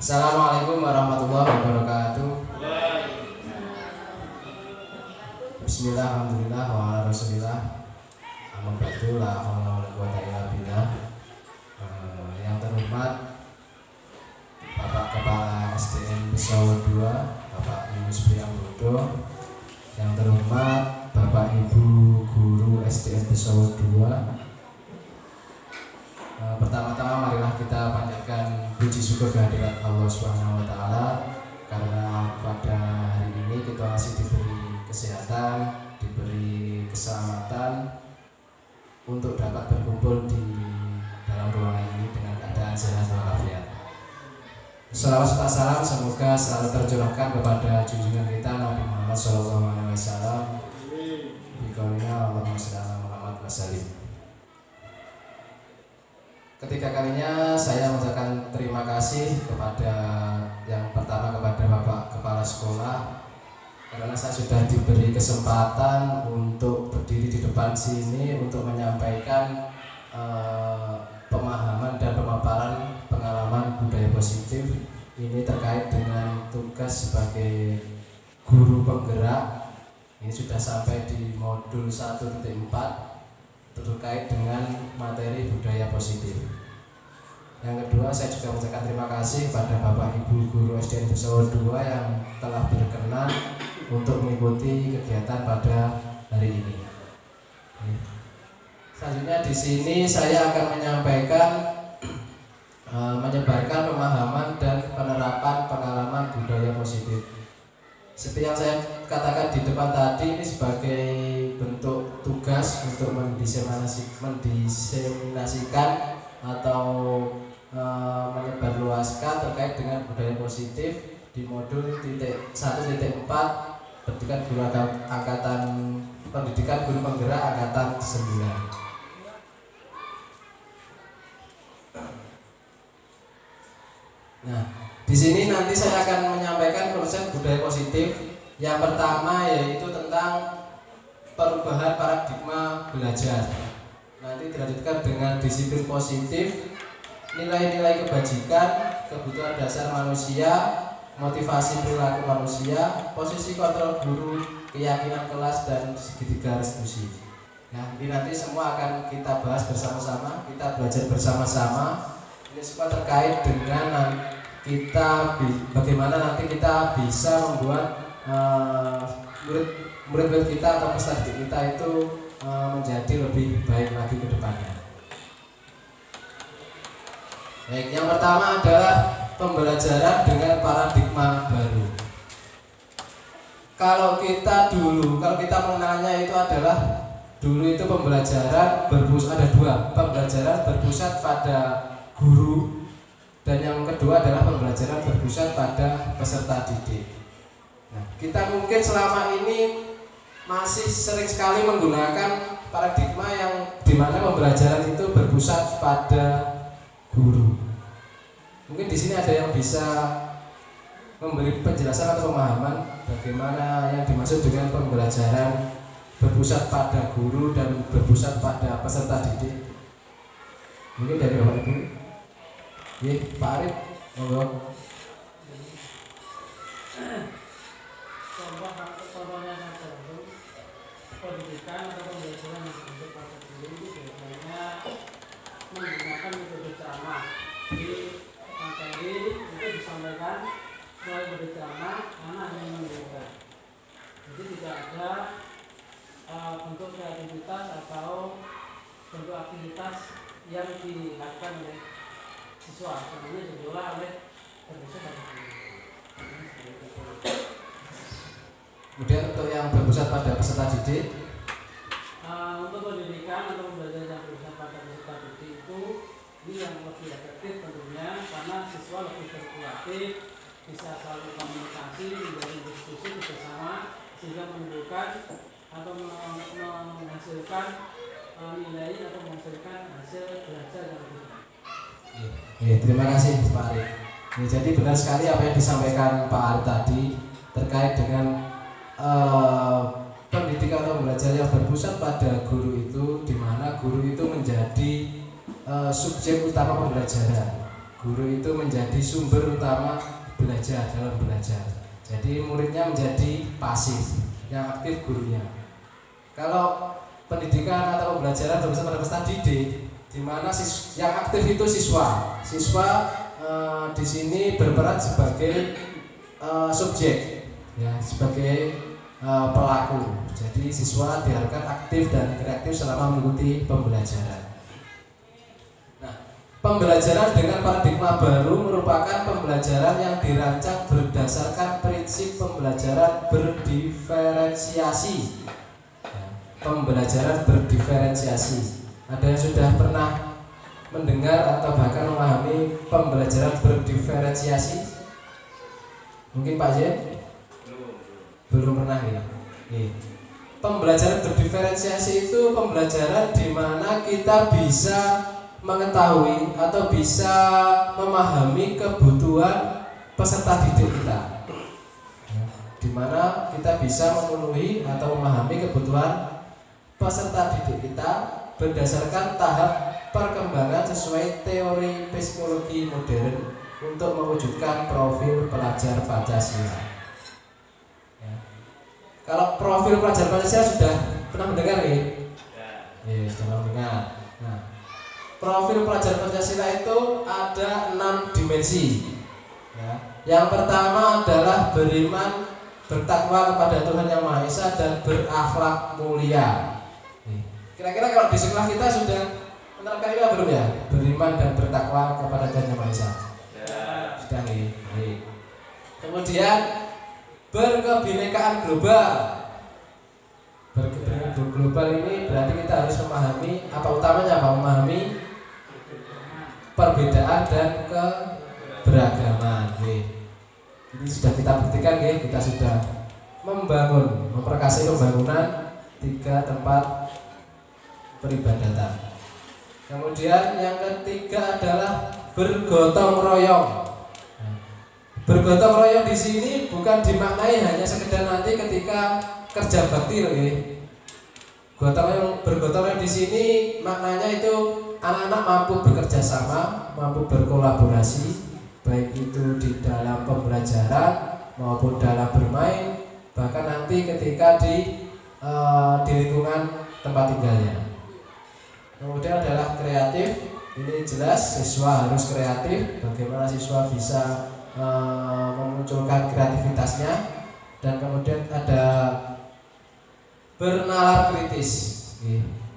Assalamualaikum warahmatullahi wabarakatuh. Bismillah, alhamdulillah, wa ala rasulillah. Amma ba'du, la haula wala quwwata illa billah. Yang terhormat Bapak Kepala SDN Pesawat 2, Bapak Yunus Priambodo. Yang terhormat Bapak Ibu Guru SDN Pesawat 2. Pertama-tama marilah kita panjatkan puji syukur kehadirat Allah Subhanahu wa taala karena pada hari ini kita masih diberi kesehatan, diberi keselamatan untuk dapat berkumpul di dalam ruangan ini dengan keadaan sehat walafiat. Salawat serta salam semoga selalu tercurahkan kepada junjungan kita Nabi Muhammad SAW. Biqaulina Allahumma shalli ala Muhammad wa sallim. Ketiga kalinya saya mengucapkan terima kasih kepada yang pertama kepada Bapak Kepala Sekolah karena saya sudah diberi kesempatan untuk berdiri di depan sini untuk menyampaikan pemahaman dan pemaparan pengalaman budaya positif ini terkait dengan tugas sebagai guru penggerak. Ini sudah sampai di modul 1.4 terkait dengan materi budaya positif. Yang kedua, saya juga mengucapkan terima kasih pada Bapak Ibu Guru SDN Pesawat 2 yang telah berkenan untuk mengikuti kegiatan pada hari ini. Selanjutnya di sini saya akan menyampaikan menyebarkan pemahaman dan penerapan pengalaman budaya positif. Seperti yang saya katakan di depan tadi, ini sebagai bentuk tugas untuk mendiseminasikan atau menyebarluaskan terkait dengan budaya positif di modul 1.4 pendidikan guru angkatan pendidikan guru penggerak angkatan 9. Nah, di sini nanti saya akan menyampaikan konsep budaya positif. Yang pertama yaitu tentang perubahan paradigma belajar. Nanti dilanjutkan dengan disiplin positif, nilai-nilai kebajikan, kebutuhan dasar manusia, motivasi perilaku manusia, posisi kontrol guru, keyakinan kelas, dan segitiga restitusi. Nah, ini nanti semua akan kita bahas bersama-sama, kita belajar bersama-sama. Ini semua terkait dengan kita bagaimana nanti kita bisa membuat murid-murid kita atau peserta kita itu menjadi lebih baik lagi ke depannya. Baik, yang pertama adalah pembelajaran dengan paradigma baru. Kalau kita mengenalnya itu adalah dulu itu pembelajaran ada dua, pembelajaran berpusat pada guru dan yang kedua adalah pembelajaran berpusat pada peserta didik. Nah, kita mungkin selama ini masih sering sekali menggunakan paradigma yang dimana pembelajaran itu berpusat pada guru. Mungkin di sini ada yang bisa memberi penjelasan atau pemahaman bagaimana yang dimaksud dengan pembelajaran berpusat pada guru dan berpusat pada peserta didik. Mungkin dari Bapak Ibu. Pak Arif, monggo. Contohnya saja untuk pendidikan atau pembelajaran yang berbentuk pada guru biasanya menggunakan metode ceramah. Di materi itu disampaikan melalui metode ceramah, anak hanya mendengar. Jadi tidak ada bentuk kreativitas atau bentuk aktivitas yang dilakukan oleh siswa, sebenarnya diolah oleh berpusat pada guru. Kemudian untuk yang berpusat pada peserta didik, untuk pendidikan atau pembelajaran yang berpusat pada peserta didik itu ini yang lebih efektif tentunya karena siswa lebih berkreatif, bisa saling komunikasi, menjalin diskusi bersama sehingga menimbulkan atau menghasilkan nilai atau menghasilkan hasil belajar yang lebih baik. Terima kasih Pak Arif. Jadi benar sekali apa yang disampaikan Pak Arif tadi terkait dengan pendidikan atau belajar yang berpusat pada guru itu, di mana guru itu menjadi subjek utama pembelajaran. Guru itu menjadi sumber utama belajar dalam belajar. Jadi muridnya menjadi pasif, yang aktif gurunya. Kalau pendidikan atau pembelajaran berbasis pada peserta didik, di mana yang aktif itu siswa. Siswa di sini berperan sebagai subjek, ya, sebagai pelaku. Jadi siswa diharapkan aktif dan kreatif selama mengikuti pembelajaran. Pembelajaran dengan paradigma baru merupakan pembelajaran yang dirancang berdasarkan prinsip pembelajaran berdiferensiasi. Pembelajaran berdiferensiasi. Ada yang sudah pernah mendengar atau bahkan memahami pembelajaran berdiferensiasi? Mungkin Pak Jen? Belum pernah ya? Pembelajaran berdiferensiasi itu pembelajaran di mana kita bisa mengetahui atau bisa memahami kebutuhan peserta didik kita, di mana kita bisa memenuhi atau memahami kebutuhan peserta didik kita berdasarkan tahap perkembangan sesuai teori psikologi modern untuk mewujudkan profil pelajar Pancasila. Kalau profil pelajar Pancasila sudah pernah mendengar ya? Ya, sudah mendengar. Nah, profil pelajar Pancasila itu ada 6 dimensi. Ya. Yang pertama adalah beriman, bertakwa kepada Tuhan Yang Maha Esa dan berakhlak mulia. Kira-kira kalau di sekolah kita sudah menerapkan itu belum ya? Beriman dan bertakwa kepada Tuhan Yang Maha Esa. Ya. Sudah nih. Kemudian berkebinekaan global. Berkebinekaan global ini berarti kita harus memahami apa utamanya, memahami perbedaan dan keberagaman. Ini sudah kita buktikan, kita sudah memperkasih pembangunan 3 tempat peribadatan. Kemudian yang ketiga adalah bergotong royong. Bergotong royong di sini bukan dimaknai hanya sekedar nanti ketika kerja bakti, bergotong royong di sini maknanya itu anak-anak mampu bekerja sama, mampu berkolaborasi, baik itu di dalam pembelajaran maupun dalam bermain, bahkan nanti ketika di lingkungan tempat tinggalnya. Kemudian adalah kreatif. Ini jelas siswa harus kreatif. Bagaimana siswa bisa memunculkan kreativitasnya. Dan kemudian ada bernalar kritis.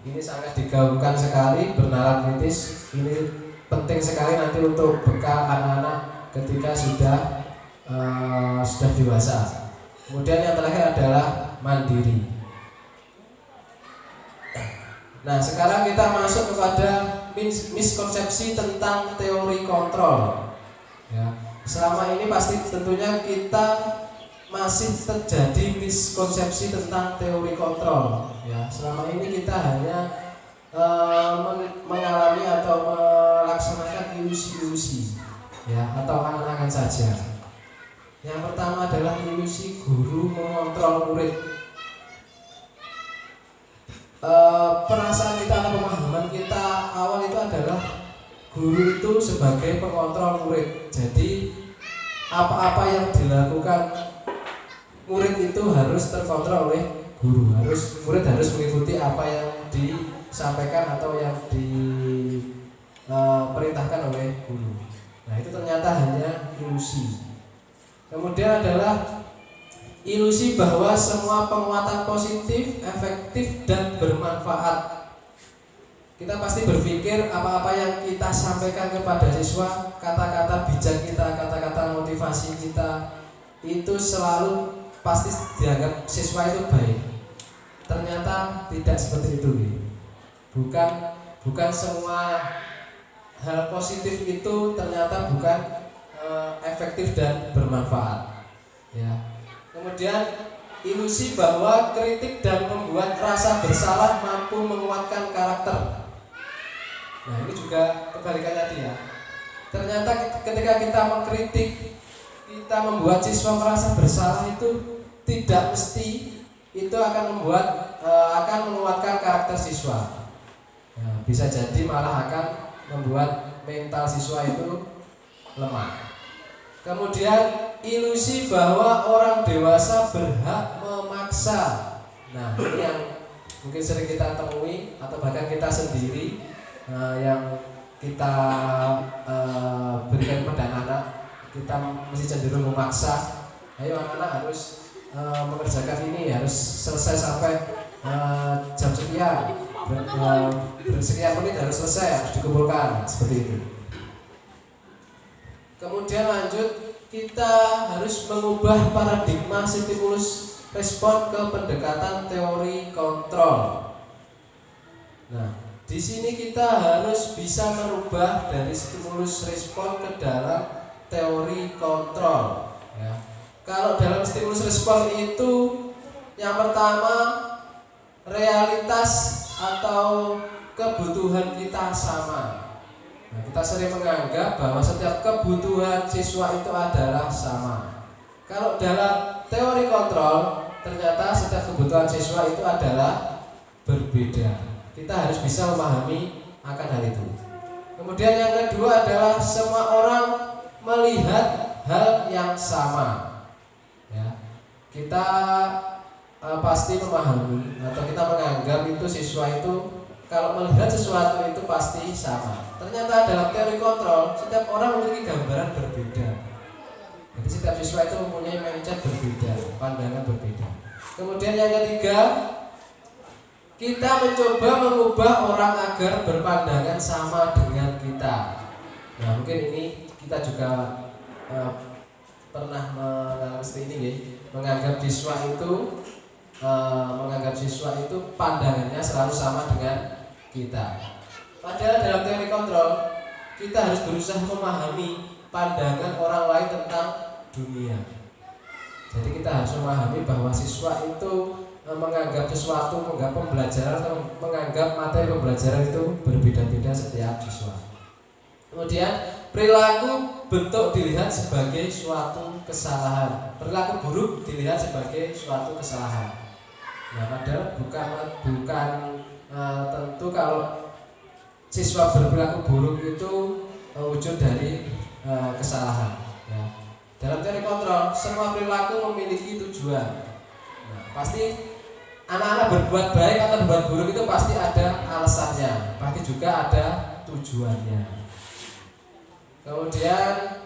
Ini sangat digaungkan sekali, bernalar kritis. Ini penting sekali nanti untuk bekal anak-anak ketika sudah dewasa. Kemudian yang terakhir adalah mandiri. Nah, sekarang kita masuk kepada miskonsepsi tentang teori kontrol. Ya, selama ini pasti tentunya kita masih terjadi miskonsepsi tentang teori kontrol. Ya, selama ini kita hanya mengalami atau melaksanakan ilusi-ilusi, ya, atau angan-angan saja. Yang pertama adalah ilusi guru mengontrol murid. Perasaan kita atau pemahaman kita awal itu adalah guru itu sebagai pengontrol murid. Jadi apa-apa yang dilakukan murid itu harus terkontrol oleh guru. Murid harus mengikuti apa yang disampaikan atau yang diperintahkan oleh guru. Nah, itu ternyata hanya ilusi. Kemudian adalah ilusi bahwa semua penguatan positif, efektif, dan bermanfaat. Kita pasti berpikir apa-apa yang kita sampaikan kepada siswa, kata-kata bijak kita, kata-kata motivasi kita, itu selalu pasti dianggap siswa itu baik. Ternyata tidak seperti itu. Bukan semua hal positif itu ternyata bukan efektif dan bermanfaat. Ya. Kemudian ilusi bahwa kritik dan membuat rasa bersalah mampu menguatkan karakter. Nah, ini juga kebalikannya dia. Ternyata ketika kita mengkritik, kita membuat siswa merasa bersalah, itu tidak mesti itu akan menguatkan karakter siswa. Nah, bisa jadi malah akan membuat mental siswa itu lemah. Kemudian ilusi bahwa orang dewasa berhak memaksa. Nah, ini yang mungkin sering kita temui atau bahkan kita sendiri yang kita berikan pada anak-anak, kita mesti cenderung memaksa. Ayo anak-anak harus mengerjakan ini, harus selesai sampai jam sekian, sekian menit harus selesai, harus dikumpulkan, seperti itu. Kemudian lanjut, kita harus mengubah paradigma stimulus respon ke pendekatan teori kontrol. Nah, di sini kita harus bisa merubah dari stimulus respon ke dalam teori kontrol. Ya. Kalau dalam stimulus respon itu, yang pertama realitas atau kebutuhan kita sama. Nah, kita sering menganggap bahwa setiap kebutuhan siswa itu adalah sama. Kalau dalam teori kontrol, ternyata setiap kebutuhan siswa itu adalah berbeda. Kita harus bisa memahami akan hal itu. Kemudian yang kedua adalah semua orang melihat hal yang sama. Ya, kita pasti memahami atau kita menganggap itu siswa itu kalau melihat sesuatu itu pasti sama. Ternyata dalam teori kontrol, setiap orang memiliki gambaran berbeda. Jadi setiap siswa itu mempunyai mindset berbeda, pandangan berbeda. Kemudian yang ketiga, kita mencoba mengubah orang agar berpandangan sama dengan kita. Nah, mungkin ini kita juga pernah mengalami seperti ini, ya. Menganggap siswa itu pandangannya selalu sama dengan kita. Padahal dalam teori kontrol, kita harus berusaha memahami pandangan orang lain tentang dunia. Jadi kita harus memahami bahwa siswa itu menganggap sesuatu, menganggap pembelajaran atau menganggap materi pembelajaran itu berbeda-beda setiap siswa. Kemudian perilaku bentuk dilihat sebagai suatu kesalahan, perilaku buruk dilihat sebagai suatu kesalahan. Nah, padahal bukan tentu kalau siswa berperilaku buruk itu wujud dari kesalahan. Ya. Dalam teori kontrol, semua perilaku memiliki tujuan. Nah, pasti anak-anak berbuat baik atau berbuat buruk itu pasti ada alasannya, pasti juga ada tujuannya. Kemudian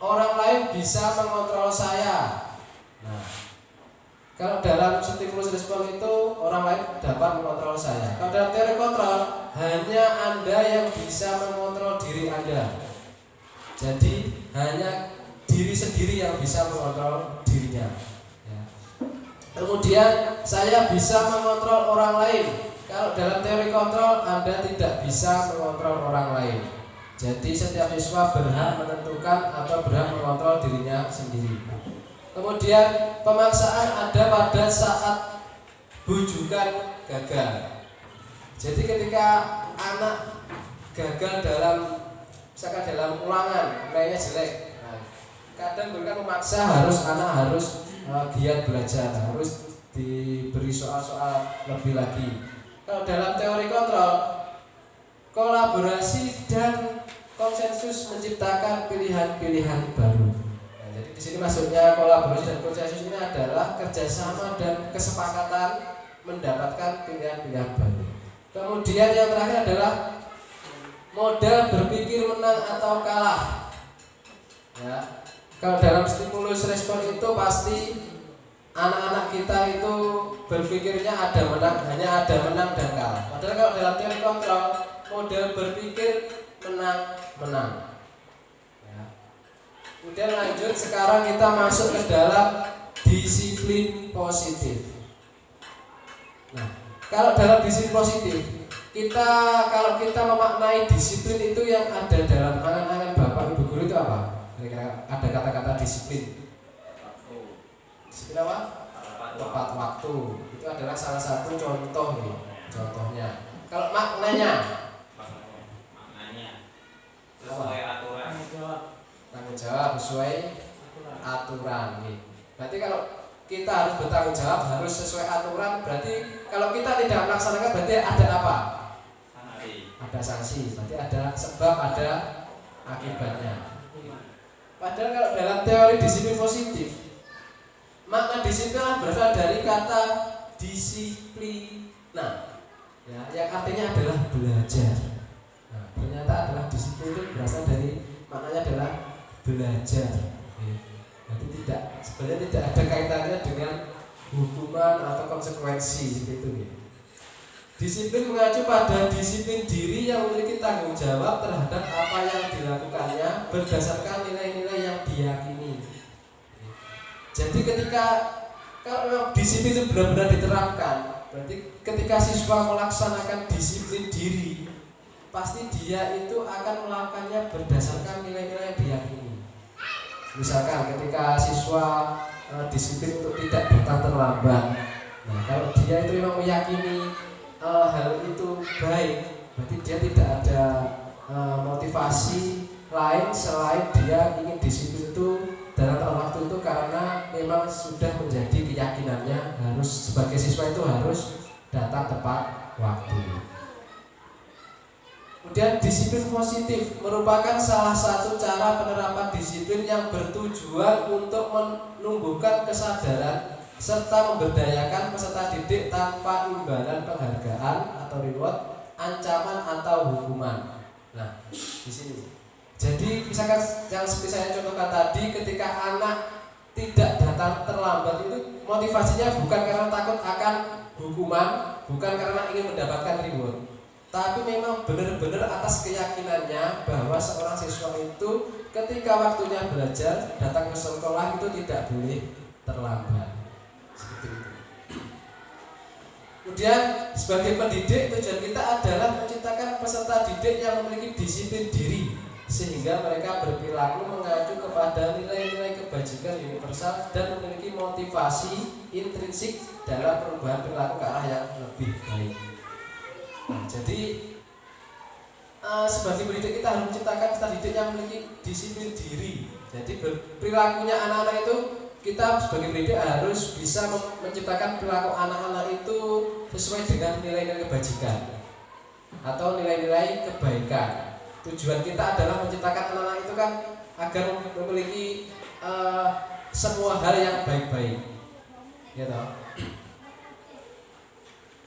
orang lain bisa mengontrol saya. Nah, kalau dalam stimulus respon itu orang lain dapat mengontrol saya. Kalau dalam teori kontrol, hanya Anda yang bisa mengontrol diri Anda. Jadi hanya diri sendiri yang bisa mengontrol dirinya. Ya. Kemudian saya bisa mengontrol orang lain. Kalau dalam teori kontrol, Anda tidak bisa mengontrol orang lain. Jadi setiap siswa berhak menentukan atau berhak mengontrol dirinya sendiri. Kemudian pemaksaan ada pada saat bujukan gagal. Jadi ketika anak gagal misalkan dalam ulangan, nilainya jelek, nah, kadang guru kan memaksa anak harus giat belajar, harus diberi soal-soal lebih lagi. Kalau dalam teori kontrol, kolaborasi dan konsensus menciptakan pilihan-pilihan baru. Nah, jadi di sini maksudnya kolaborasi dan konsensus ini adalah kerjasama dan kesepakatan mendapatkan pilihan-pilihan baru. Kemudian yang terakhir adalah model berpikir menang atau kalah. Ya, kalau dalam stimulus respon itu pasti anak-anak kita itu berpikirnya ada menang, hanya ada menang dan kalah. Padahal kalau dalam teori kontrol, model berpikir menang. Ya. Kemudian lanjut, sekarang kita masuk ke dalam disiplin positif. Nah, kalau dalam disiplin positif, kalau kita memaknai disiplin itu yang ada dalam angan-angan Bapak Ibu guru itu apa? Kira-kira ada kata-kata disiplin. Disiplin apa? Tepat waktu. Itu adalah salah satu contoh nih. Contohnya. Kalau maknanya sesuai aturan. Tanggung jawab sesuai aturan nih. Berarti kalau kita harus bertanggung jawab, harus sesuai aturan. Berarti kalau kita tidak melaksanakan, berarti ada apa? Ada sanksi. Berarti ada sebab, ada akibatnya. Padahal kalau dalam teori disiplin positif, makna disiplin berasal dari kata disiplina, ya, yang artinya adalah belajar. Nah, ternyata adalah disiplin itu berasal dari maknanya adalah belajar. Jadi sebenarnya tidak ada kaitannya dengan hukuman atau konsekuensi seperti itu. Disiplin mengacu pada disiplin diri yang memiliki tanggung jawab terhadap apa yang dilakukannya berdasarkan nilai-nilai yang diyakini. Jadi ketika kalau disiplin itu benar-benar diterapkan, berarti ketika siswa melaksanakan disiplin diri, pasti dia itu akan melakukannya berdasarkan nilai-nilai yang diyakini. Misalkan ketika siswa disiplin untuk tidak datang terlambat, nah kalau dia itu memang meyakini hal itu baik, berarti dia tidak ada motivasi lain selain dia ingin disiplin itu dalam waktu itu karena memang sudah menjadi keyakinannya harus sebagai siswa itu harus datang tepat waktu. Kemudian disiplin positif merupakan salah satu cara penerapan disiplin yang bertujuan untuk menumbuhkan kesadaran serta memberdayakan peserta didik tanpa imbalan penghargaan atau reward, ancaman atau hukuman. Nah, di sini. Jadi misalkan yang seperti saya contohkan tadi, ketika anak tidak datang terlambat itu motivasinya bukan karena takut akan hukuman, bukan karena ingin mendapatkan reward, tapi memang benar-benar atas keyakinannya bahwa seorang siswa itu ketika waktunya belajar datang ke sekolah itu tidak boleh terlambat. Seperti itu. Kemudian sebagai pendidik tujuan kita adalah menciptakan peserta didik yang memiliki disiplin diri sehingga mereka berperilaku mengacu kepada nilai-nilai kebajikan universal dan memiliki motivasi intrinsik dalam perubahan perilaku ke arah yang lebih baik. Nah, jadi sebagai pendidik kita harus menciptakan peserta didik yang memiliki disiplin diri. Jadi perilakunya anak-anak itu kita sebagai pendidik harus bisa menciptakan perilaku anak-anak itu sesuai dengan nilai-nilai kebajikan atau nilai-nilai kebaikan. Tujuan kita adalah menciptakan anak-anak itu kan agar memiliki semua hal yang baik-baik, ya toh?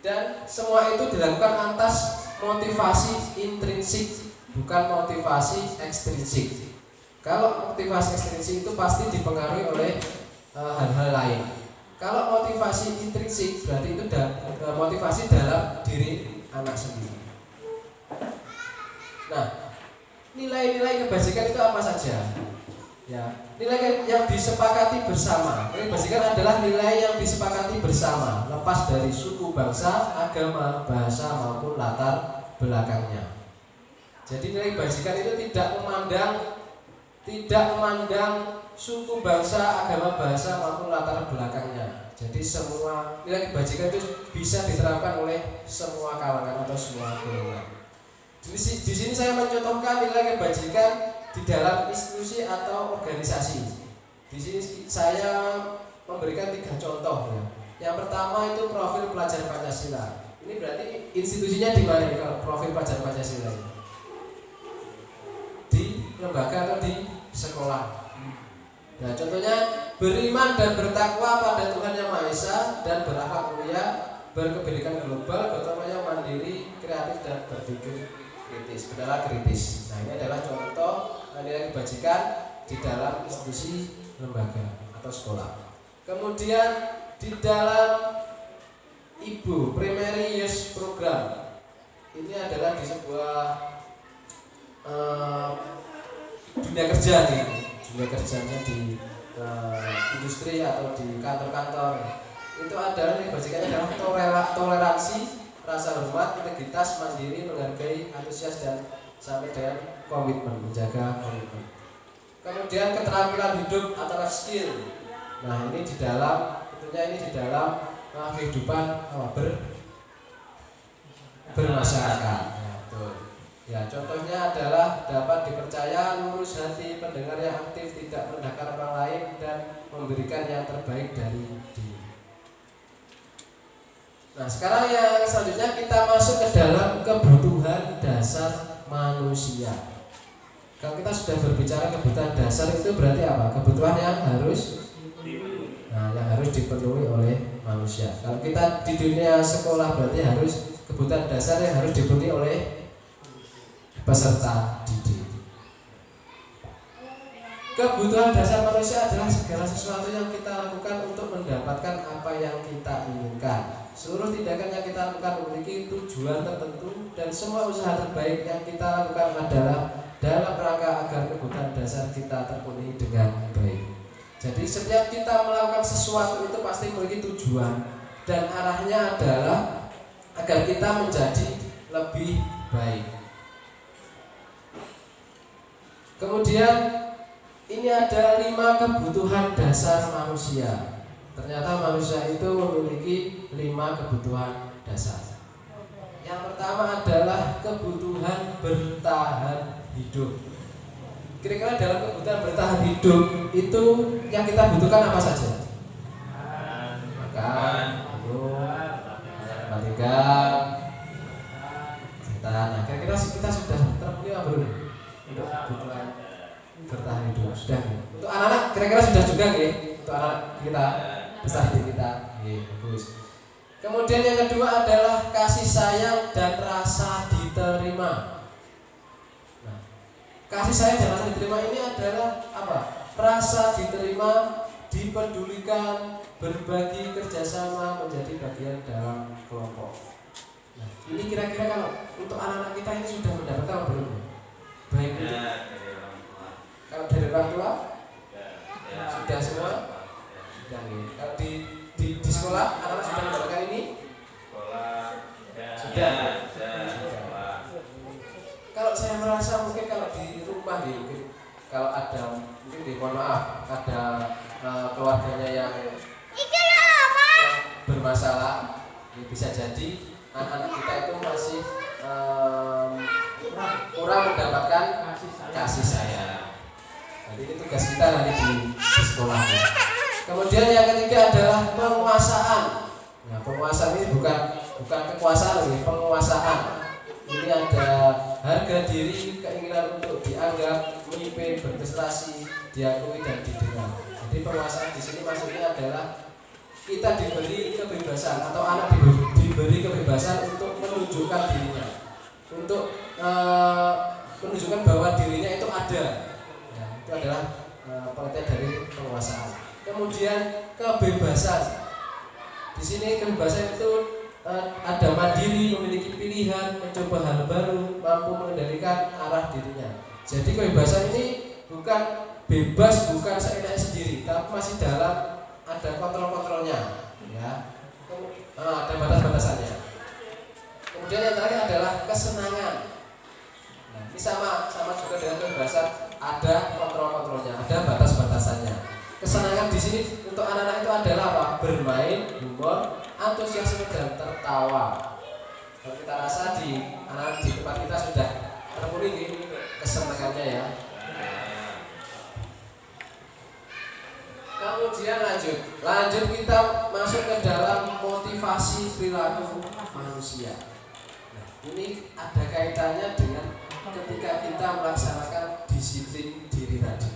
Dan semua itu dilakukan atas motivasi intrinsik, bukan motivasi ekstrinsik. Kalau motivasi ekstrinsik itu pasti dipengaruhi oleh hal-hal lain. Kalau motivasi intrinsik berarti itu motivasi dalam diri anak sendiri. Nah, nilai-nilai kebajikan itu apa saja? Ya, nilai yang disepakati bersama. Nilai kebajikan adalah nilai yang disepakati bersama, lepas dari suku, bangsa, agama, bahasa maupun latar belakangnya. Jadi nilai kebajikan itu tidak memandang suku, bangsa, agama, bahasa maupun latar belakangnya. Jadi semua nilai kebajikan itu bisa diterapkan oleh semua kalangan atau semua golongan. Di sini saya mencontohkan nilai kebajikan di dalam institusi atau organisasi. Di sini saya memberikan 3 contoh. Ya. Yang pertama itu profil pelajar Pancasila. Ini berarti institusinya di mana kalau profil pelajar Pancasila? Di lembaga atau di sekolah. Nah, contohnya beriman dan bertakwa pada Tuhan Yang Maha Esa dan berakhlak mulia, berkependidikan global, gotong royong, mandiri, kreatif dan berpikir kritis, bernalar kritis. Nah, ini adalah contoh nilai kebajikan di dalam institusi, lembaga atau sekolah. Kemudian di dalam IBU Primary Youth Program, ini adalah di sebuah dunia kerja nih, dunia kerjanya di industri atau di kantor-kantor. Itu adalah nilai kebajikannya adalah toleransi, rasa hormat, integritas, mandiri, menghargai, antusias dan sampai dengan komitmen, menjaga komitmen. Kemudian keterampilan hidup atau life skill. Nah, ini di dalam tentunya ini di dalam kehidupan bermasyarakat. Ya, contohnya adalah dapat dipercaya, lurus hati, pendengar yang aktif, tidak merendahkan orang lain dan memberikan yang terbaik dari diri. Nah, sekarang yang selanjutnya kita masuk ke dalam kebutuhan dasar manusia. Kalau kita sudah berbicara kebutuhan dasar itu berarti apa? Kebutuhan yang harus dipenuhi oleh manusia. Kalau kita di dunia sekolah berarti harus kebutuhan dasar yang harus dipenuhi oleh peserta didik. Kebutuhan dasar manusia adalah segala sesuatu yang kita lakukan untuk mendapatkan apa yang kita inginkan. Seluruh tindakan yang kita lakukan memiliki tujuan tertentu dan semua usaha terbaik yang kita lakukan adalah dalam rangka agar kebutuhan dasar kita terpenuhi dengan baik. Jadi setiap kita melakukan sesuatu itu pasti memiliki tujuan dan arahnya adalah agar kita menjadi lebih baik. Kemudian ini ada 5 kebutuhan dasar manusia. Ternyata manusia itu memiliki 5 kebutuhan dasar. Yang pertama adalah kebutuhan bertahan hidup. Kira-kira dalam kebutuhan bertahan hidup itu yang kita butuhkan apa saja? Makan, minum, tempat tinggal, kesehatan. Nah, kira-kira kita sudah terpenuhi apa belum? Untuk kebutuhan bertahan hidup sudah. Untuk anak-anak kira-kira sudah juga nggih? Untuk anak kita, besar di kita. Nggih, bagus. Kemudian yang kedua adalah kasih sayang dan rasa diterima. Nah, kasih sayang dan rasa diterima ini adalah apa? Rasa diterima, dipedulikan, berbagi, kerjasama, menjadi bagian dalam kelompok. Nah, ini kira-kira kalau untuk anak-anak kita ini sudah mendapatkan apa belum? Baik itu. Kalau dari orang tua sudah semua sudah nih. Kalau di sekolah anak-anak sudah mendapatkan ini? Sudah. Kalau saya merasa mungkin kalau di rumah mungkin kalau ada mungkin mohon maaf ada keluarganya yang bermasalah, ya bisa jadi anak-anak kita itu masih kurang mendapatkan kasih sayang. Jadi ini tugas kita nanti di sekolah. Kemudian yang ketiga adalah penguasaan. Nah, penguasaan ini bukan kekuasaan lagi, penguasaan. Ini ada harga diri, keinginan untuk dianggap, memimpin, berprestasi, diakui dan didengar. Jadi penguasaan di sini maksudnya adalah kita diberi kebebasan atau anak diberi kebebasan untuk menunjukkan dirinya, untuk menunjukkan bahwa dirinya itu ada. Ya, itu adalah pengertian dari penguasaan. Kemudian kebebasan. Di sini kebebasan itu ada mandiri, memiliki pilihan, mencoba hal baru, mampu mengendalikan arah dirinya. Jadi kebebasan ini bukan bebas, bukan seenaknya sendiri, tapi masih dalam ada kontrol-kontrolnya, ya. Ada batas-batasannya. Kemudian yang terakhir adalah kesenangan. Nah, ini sama juga dengan kebebasan, ada kontrol-kontrolnya, ada batas-batasannya. Kesenangan di sini untuk anak-anak itu adalah apa? Bermain, humor, antusiasme dan tertawa. Kalau kita rasa di anak di tempat kita sudah terpenuhi kesenangannya ya. Kemudian lanjut kita masuk ke dalam motivasi perilaku manusia. Nah, ini ada kaitannya dengan ketika kita melaksanakan disiplin diri tadi.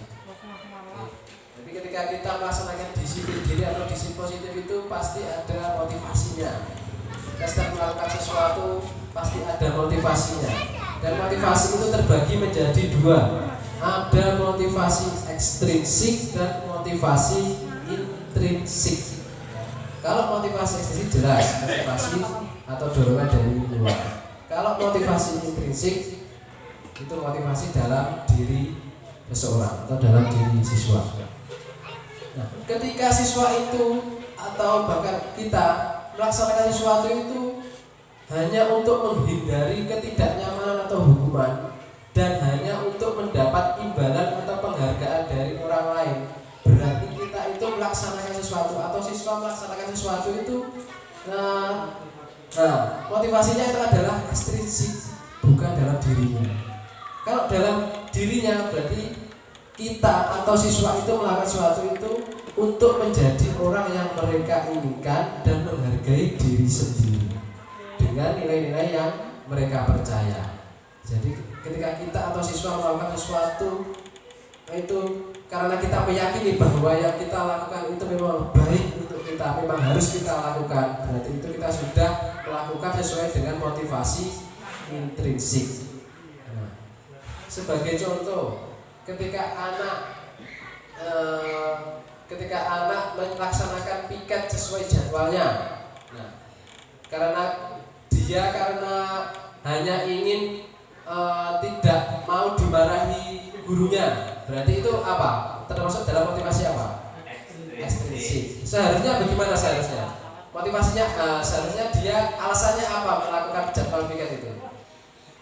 Jadi ketika kita melaksanakan disiplin diri atau disiplin positif itu pasti ada motivasinya. Kita sedang melakukan sesuatu pasti ada motivasinya. Dan motivasi itu terbagi menjadi 2. Ada motivasi ekstrinsik dan motivasi intrinsik. Kalau motivasi ekstrinsik jelas motivasi atau dorongan dari luar. Kalau motivasi intrinsik itu motivasi dalam diri seseorang atau dalam diri siswa. Nah, ketika siswa itu atau bahkan kita melaksanakan sesuatu itu hanya untuk menghindari ketidaknyamanan atau hukuman dan hanya untuk mendapat imbalan atau penghargaan dari orang lain, berarti kita itu melaksanakan sesuatu atau siswa melaksanakan sesuatu itu motivasinya itu adalah ekstrinsik, bukan dalam dirinya. Kalau dalam dirinya berarti kita atau siswa itu melakukan sesuatu itu untuk menjadi orang yang mereka inginkan dan menghargai diri sendiri dengan nilai-nilai yang mereka percaya. Jadi ketika kita atau siswa melakukan sesuatu itu karena kita meyakini bahwa yang kita lakukan itu memang baik untuk kita, memang harus kita lakukan, berarti itu kita sudah melakukan sesuai dengan motivasi intrinsik. Nah, sebagai contoh, ketika anak melaksanakan piket sesuai jadwalnya, nah, karena hanya ingin tidak mau dimarahi gurunya, berarti itu apa? Termasuk dalam motivasi apa? Ekstrinsik. Seharusnya bagaimana seharusnya? Motivasinya seharusnya dia alasannya apa melakukan jadwal piket itu?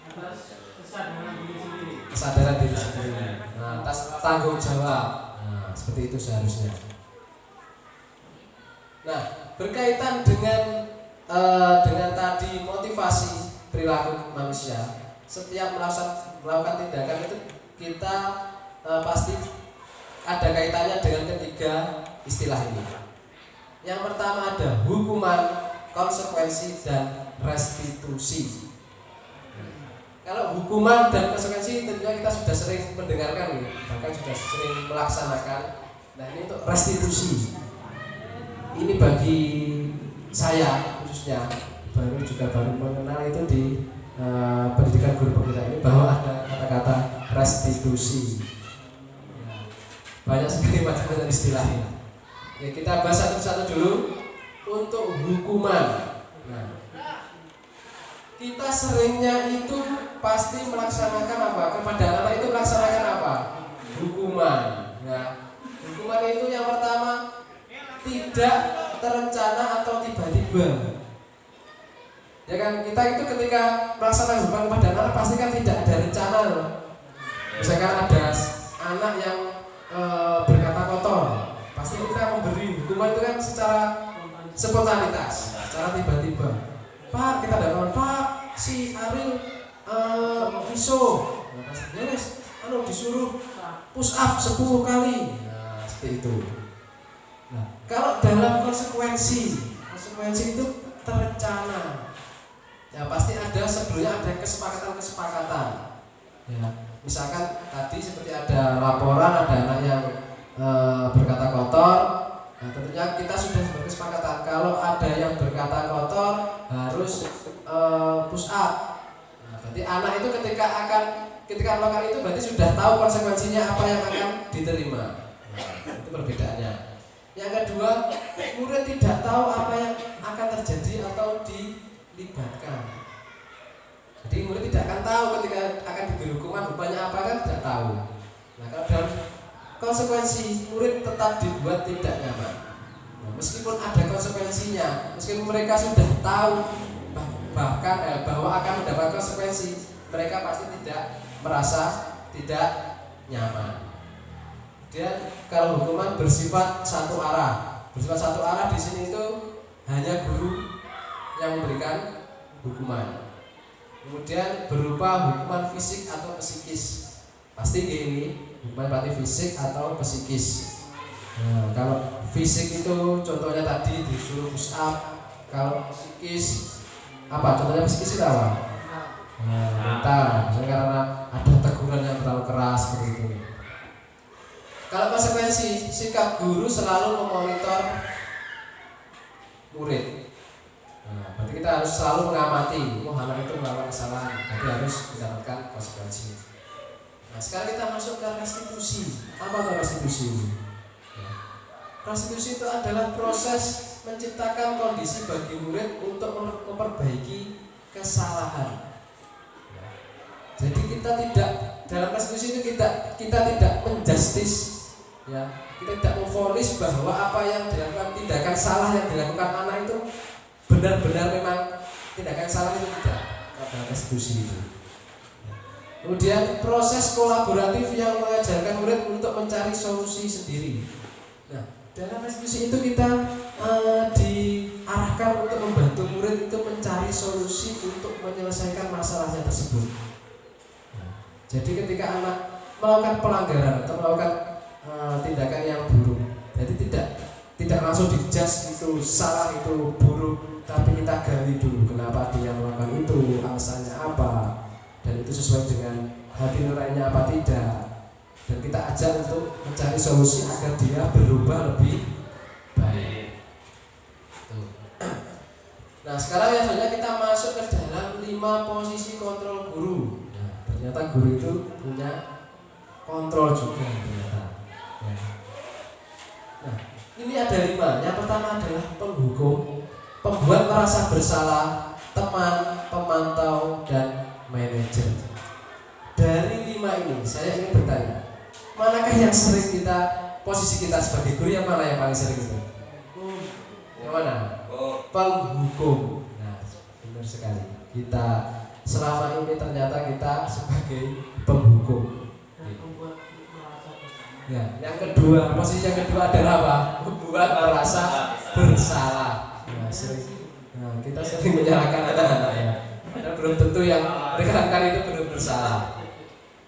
Atas kesadaran diri sendiri. Kesadaran diri sendiri. Nah, atas tanggung jawab. Nah, seperti itu seharusnya. Nah, berkaitan dengan tadi motivasi perilaku manusia, setiap melakukan tindakan itu kita pasti ada kaitannya dengan ketiga istilah ini. Yang pertama ada hukuman, konsekuensi, dan restitusi. Kalau hukuman dan konsekuensi tentunya kita sudah sering mendengarkan, bahkan sudah sering melaksanakan. Nah, ini untuk restitusi. Ini bagi saya khususnya baru mengenal itu di pendidikan guru pembina ini, bahwa ada kata-kata restitusi. Banyak sekali macam-macam istilahnya. Ya, kita bahas satu-satu dulu. Untuk hukuman, nah, kita seringnya itu pasti melaksanakan apa? Kepada anak itu melaksanakan apa? Hukuman. Nah, hukuman itu yang pertama tidak terencana atau tiba-tiba. Ya kan, kita itu ketika melaksanakan hukuman kepada anak pasti kan tidak ada rencana loh. Misalkan ada anak yang berkata kotor, pasti kita memberi hukuman itu kan secara spontanitas, secara tiba-tiba. Pak, kita datang, Pak, si Ariel viso, yes, disuruh push up 10 kali. Nah, seperti itu. Nah, kalau dalam konsekuensi itu terencana. Ya pasti ada sebelumnya ada kesepakatan. Ya, misalkan tadi seperti ada laporan ada anak yang berkata kotor. Nah, tentunya kita sudah berkesepakatan kalau ada yang berkata kotor harus push up. Nah, berarti anak itu ketika melakukan itu berarti sudah tahu konsekuensinya apa yang akan diterima. Nah, itu perbedaannya. Yang kedua, murid tidak tahu apa yang akan terjadi atau dilibatkan. Jadi murid tidak akan tahu ketika akan diberi hukumannya apa kan tidak tahu. Nah, kalau dalam konsekuensi murid tetap dibuat tidak nyaman. Nah, meskipun ada konsekuensinya, meskipun mereka sudah tahu bahkan bahwa akan mendapat konsekuensi, mereka pasti tidak merasa tidak nyaman. Dan kalau hukuman bersifat satu arah, di sini itu hanya guru yang memberikan hukuman. Kemudian berupa hukuman fisik atau psikis. Pasti gini, hukuman berarti fisik atau psikis. Nah, kalau fisik itu contohnya tadi disuruh push up. Kalau psikis apa? Contohnya psikis itu apa? Mental, misalnya karena ada teguran yang terlalu keras begitu. Kalau konsekuensi, sikap guru selalu memonitor murid. Nah, berarti kita harus selalu mengamati, anak itu melakukan kesalahan, jadi harus mendapatkan konsekuensi. Nah, sekarang kita masuk ke restitusi. Apa itu restitusi? Ya. Restitusi itu adalah proses menciptakan kondisi bagi murid untuk memperbaiki kesalahan. Ya. Jadi kita tidak dalam restitusi itu kita tidak menjustis. Ya, kita tidak memvonis bahwa apa yang dilakukan tindakan salah yang dilakukan anak itu benar-benar memang tindakan salah itu tidak dalam restitusi itu. Kemudian proses kolaboratif yang mengajarkan murid untuk mencari solusi sendiri. Nah, dalam restitusi itu kita diarahkan untuk membantu murid itu mencari solusi untuk menyelesaikan masalahnya tersebut. Nah, jadi ketika anak melakukan pelanggaran atau melakukan tindakan yang buruk, jadi tidak langsung dijudge itu salah itu buruk, tapi kita gali dulu kenapa dia melakukan itu, alasannya apa, dan itu sesuai dengan hati nuraninya apa tidak, dan kita ajak untuk mencari solusi agar dia berubah lebih baik. Tuh. Nah sekarang ya sebenarnya kita masuk ke dalam 5 posisi kontrol guru. Nah, ternyata guru itu punya kontrol juga ternyata. Ya. Nah ini ada 5. Yang pertama adalah penghukum, pembuat merasa bersalah, teman, pemantau, dan manajer. Dari 5 ini saya ingin bertanya, manakah yang sering kita, posisi kita sebagai guru yang mana yang paling sering itu? Yang mana? Penghukum. Nah, benar sekali. Kita selama ini ternyata kita sebagai penghukum. Ya, yang kedua, posisi yang kedua adalah apa? Membuat merasa bersalah. Nah, kita sering menyalahkan anak-anak ya. Padahal belum tentu yang rekan-rekan itu belum bersalah.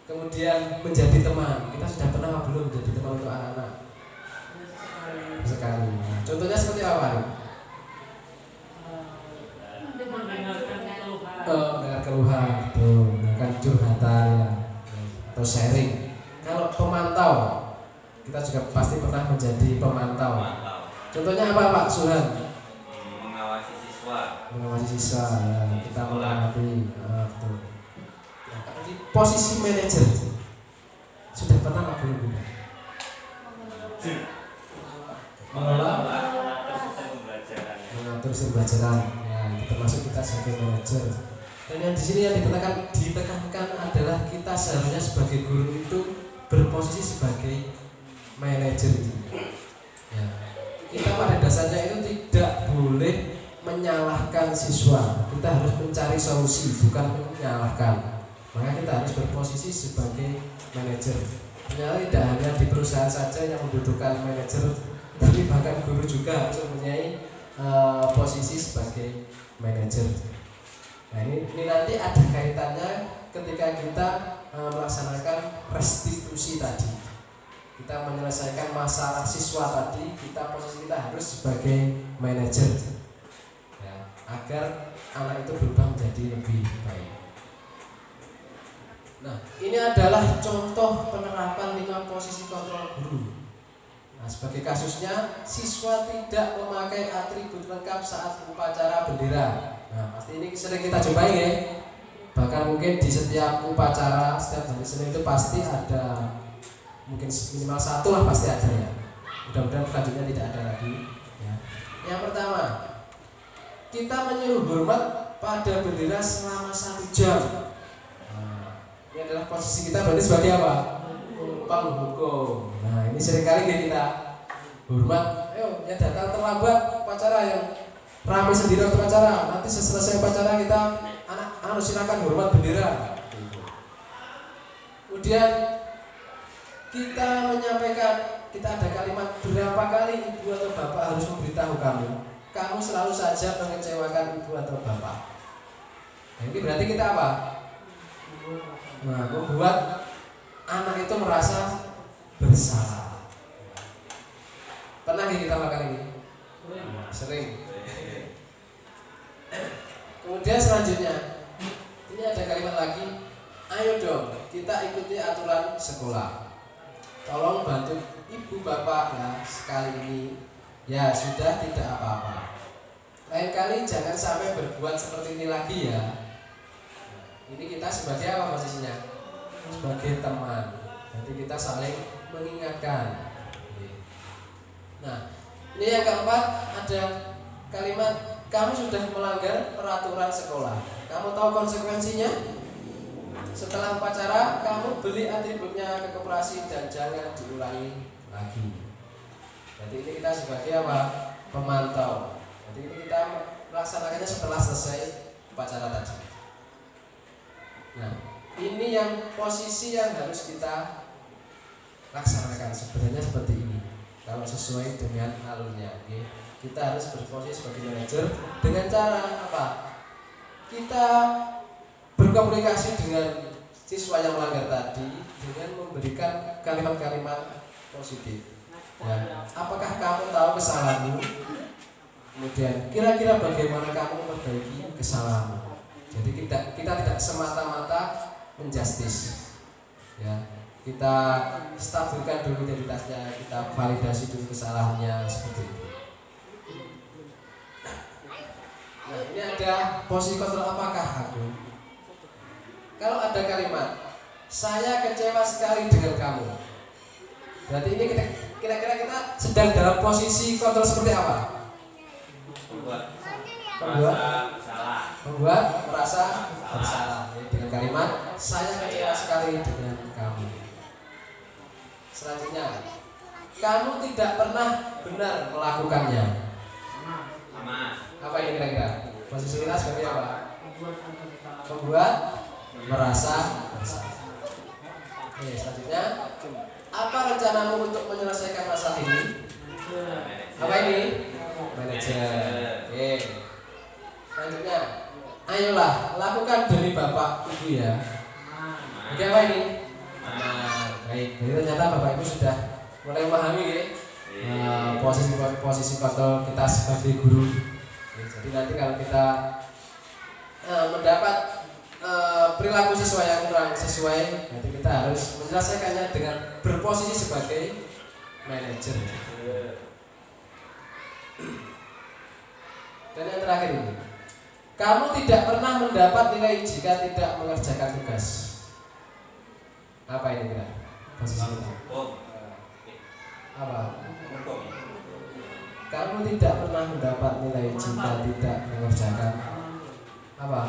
Kemudian menjadi teman. Kita sudah pernah belum menjadi teman untuk anak-anak? Sekali. Nah, contohnya seperti apa, Pak? Mendengar keluhan, betul. Mendengarkan curhatan ya, atau sharing. Kalau pemantau, kita juga pasti pernah menjadi pemantau. Contohnya apa, Pak Suhan? Mengawasi siswa. Mengawasi siswa, ya. Kita mengamati. Betul. Nah, kalau di posisi manajer, sudah pernah nggak belum? Mengelola, mengatur sistem pembelajaran. Ya, itu termasuk kita sebagai manajer. Dan yang di sini yang ditekankan adalah kita seharusnya sebagai guru itu berposisi sebagai manajer. Ya. Kita pada dasarnya itu tidak boleh menyalahkan siswa. Kita harus mencari solusi, bukan menyalahkan. Maka kita harus berposisi sebagai manajer. Ternyata tidak hanya di perusahaan saja yang membutuhkan manajer, tapi bahkan guru juga harus mempunyai posisi sebagai manajer. Nah ini nanti ada kaitannya ketika kita melaksanakan restitusi tadi. Kita menyelesaikan masalah siswa tadi, posisi kita harus sebagai manajer ya, agar anak itu berubah menjadi lebih baik. Nah ini adalah contoh penerapan 5 posisi kontrol guru. Nah sebagai kasusnya, siswa tidak memakai atribut lengkap saat upacara bendera. Nah pasti ini sering kita jumpai ya. Bahkan mungkin di setiap upacara, setiap hari Senin itu pasti ada, mungkin minimal 1 lah pasti ada ya. Mudah-mudahan selanjutnya tidak ada lagi ya. Yang pertama, kita menyuruh hormat pada bendera selama 1 jam. Nah, ini adalah posisi kita berarti sebagai apa? Penghukum. Nah ini seringkali kita hormat, ayo yang datang terlambat upacara, yang ramai sendiri waktu upacara, nanti selesai upacara kita anak silakan hormat bendera. Kemudian kita menyampaikan, kita ada kalimat, berapa kali ibu atau bapak harus memberitahu kamu selalu saja mengecewakan ibu atau bapak. Nah ini berarti kita apa? Nah, membuat anak itu merasa bersalah. Pernah kita lakukan ini? Sering. Kemudian selanjutnya, ini ada kalimat lagi, ayo dong kita ikuti aturan sekolah. Tolong bantu ibu bapak ya sekali ini. Ya sudah, tidak apa-apa. Lain kali jangan sampai berbuat seperti ini lagi ya. Ini kita sebagai apa posisinya? Sebagai teman. Nanti kita saling mengingatkan. Nah, ini yang keempat ada kalimat, kamu sudah melanggar peraturan sekolah. Kamu tahu konsekuensinya? Setelah upacara, kamu beli atributnya ke koperasi dan jangan diulangi lagi. Jadi ini kita sebagai apa? Pemantau. Jadi ini kita melaksanakannya setelah selesai upacara tadi. Nah, ini yang posisi yang harus kita laksanakan sebenarnya seperti ini. Kalau sesuai dengan alurnya, okay? Kita harus berposisi sebagai manajer dengan cara apa? Kita berkomunikasi dengan siswa yang melanggar tadi dengan memberikan kalimat-kalimat positif. Ya, apakah kamu tahu kesalahanmu? Kemudian kira-kira bagaimana kamu memperbaiki kesalahanmu? Jadi kita tidak semata-mata menjustis. Ya, kita stabilkan dulu identitasnya, kita validasi dulu kesalahannya seperti itu. Nah, ini ada posisi kontrol apakah aku. Kalau ada kalimat saya kecewa sekali dengan kamu, berarti ini kira-kira kita sedang dalam posisi kontrol seperti apa? Membuat merasa bersalah. Ya, dengan kalimat saya kecewa sekali dengan kamu. Selanjutnya, kamu tidak pernah benar melakukannya. Apa ini kira-kira? Posisi kita sebagai apa? Membuat merasa bersalah. Oke, selanjutnya, apa rencanamu untuk menyelesaikan masalah ini? Apa ini? Manajer. Oke. Selanjutnya, ayolah lakukan demi bapak ibu ya. Oke, apa ini? Baik. Jadi ternyata bapak ibu sudah mulai memahami ya, posisi kontrol kita sebagai guru. Oke, jadi nanti kalau kita mendapat perilaku siswa yang kurang sesuai, nanti kita harus menyelesaikannya dengan berposisi sebagai manajer. Dan yang terakhir ini, kamu tidak pernah mendapat nilai jika tidak mengerjakan tugas. Apa ini kira? Posisi itu. Apa? Kamu tidak pernah mendapat nilai jika tidak mengerjakan apa?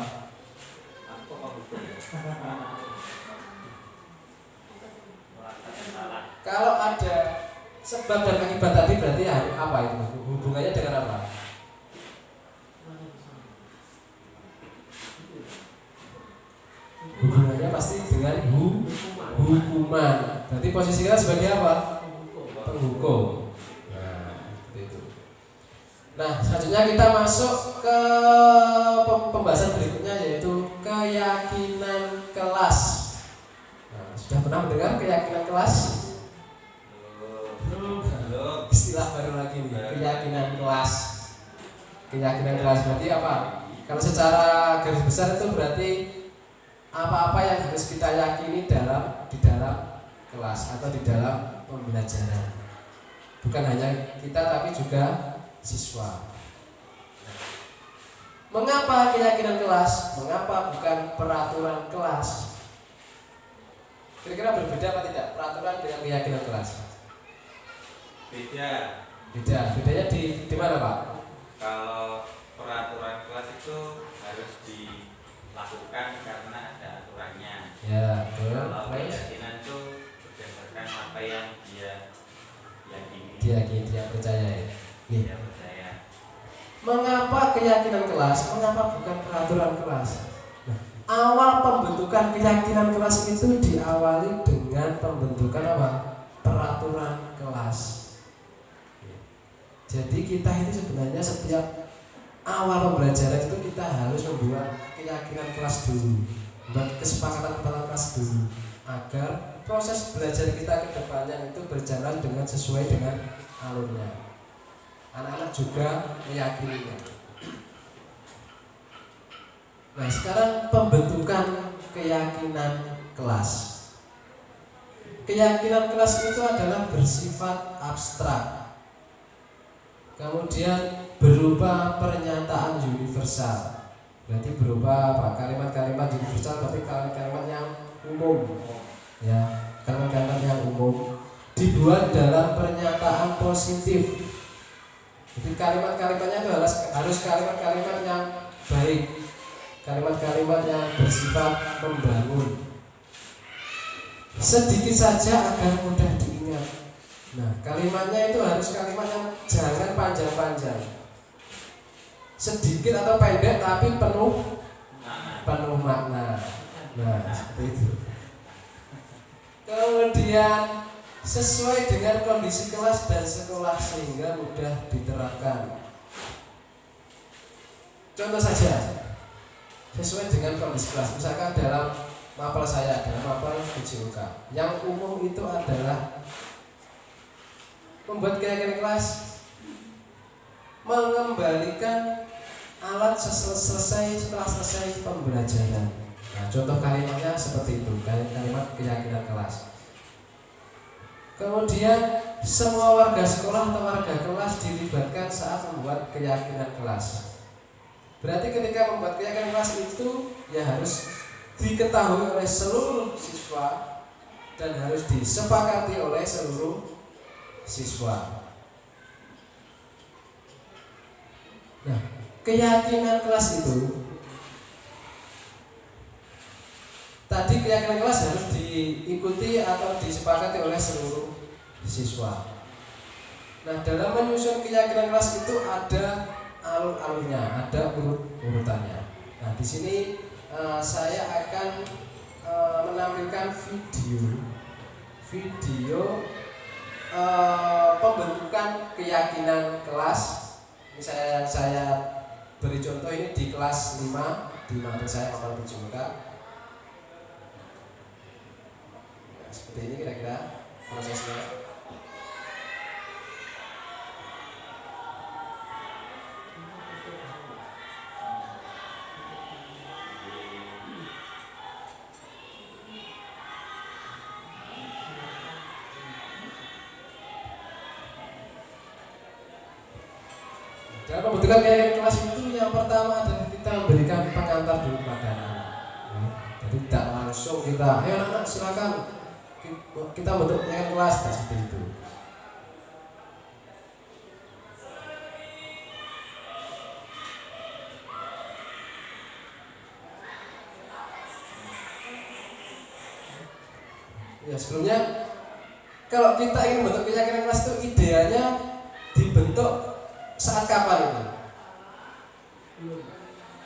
Kalau ada sebab dan akibat tadi berarti apa itu? Hubungannya dengan apa? Hubungannya pasti dengan hukuman. Berarti posisi kita sebagai apa? Penghukum. Nah, seperti itu. Nah, selanjutnya kita masuk ke pembahasan berikutnya, yaitu keyakinan kelas. Nah, sudah pernah mendengar keyakinan kelas? Istilah baru lagi nih, keyakinan kelas. Keyakinan kelas berarti apa? Kalau secara garis besar itu berarti apa-apa yang harus kita yakini di dalam kelas atau di dalam pembelajaran. Bukan hanya kita tapi juga siswa. Mengapa keyakinan kelas? Mengapa bukan peraturan kelas? Kira-kira berbeda apa tidak peraturan dengan keyakinan kelas? Beda. Bedanya di mana, Pak? Kalau peraturan kelas itu harus dilakukan karena ada aturannya. Ya, betul. Kalau keyakinan itu berdasarkan apa yang dia yakini. Dia percaya ya. Dia percaya. Mengapa keyakinan kelas? Mengapa bukan peraturan kelas? Nah, awal pembentukan keyakinan kelas itu diawali dengan pembentukan apa? Peraturan kelas. Jadi kita itu sebenarnya setiap awal pembelajaran itu kita harus membuat keyakinan kelas dulu, membuat kesepakatan kelas dulu, agar proses belajar kita ke depannya itu berjalan dengan sesuai dengan alurnya. Anak-anak juga meyakininya. Nah, sekarang pembentukan keyakinan kelas. Keyakinan kelas itu adalah bersifat abstrak. Kemudian berupa pernyataan universal. Berarti berupa apa? Kalimat-kalimat universal berarti kalimat-kalimat yang umum. Ya, kalimat-kalimat yang umum dibuat dalam pernyataan positif. Jadi kalimat-kalimatnya itu harus kalimat-kalimat yang baik, kalimat-kalimat yang bersifat membangun. Sedikit saja agar mudah diingat. Nah, kalimatnya itu harus kalimat yang jangan panjang-panjang, sedikit atau pendek tapi penuh makna. Nah, seperti itu. Kemudian sesuai dengan kondisi kelas dan sekolah sehingga mudah diterapkan. Contoh saja, sesuai dengan kondisi kelas. Misalkan dalam mapel saya, dalam mapel BJUK, yang umum itu adalah membuat keyakinan kelas, mengembalikan alat setelah selesai pembelajaran. Nah, contoh kalimatnya seperti itu, kalimat keyakinan kelas. Kemudian semua warga sekolah atau warga kelas dilibatkan saat membuat keyakinan kelas. Berarti ketika membuat keyakinan kelas itu ya harus diketahui oleh seluruh siswa dan harus disepakati oleh seluruh siswa. Nah, keyakinan kelas itu tadi keyakinan kelas harus diikuti atau disepakati oleh seluruh siswa. Nah, dalam menyusun keyakinan kelas itu ada alur-alurnya, ada urutannya. Nah, di sini saya akan menampilkan video pembentukan keyakinan kelas. Ini saya beri contoh ini di kelas 5 di materi saya Papan Tujuh Muka. Seperti ini kira-kira prosesnya. Dalam pembentukan keyakinan kelas itu yang pertama adalah kita memberikan pengantar dulu kepada anak-anak. Jadi tidak langsung kita, ayo anak-anak silakan kita bentuk keyakinan kelas, nah, seperti itu. Ya, sebelumnya kalau kita ingin membentuk keyakinan kelas itu idealnya dibentuk saat kapan itu?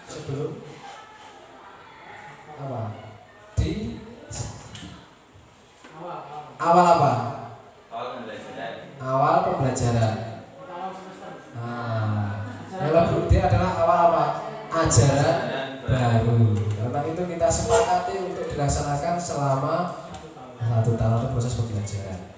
Sebelum apa? Di awal apa? Awal pembelajaran. Nah, kalau dia adalah awal apa? Ajaran baru. Karena itu kita sepakati untuk dilaksanakan selama 1 tahun itu proses pembelajaran.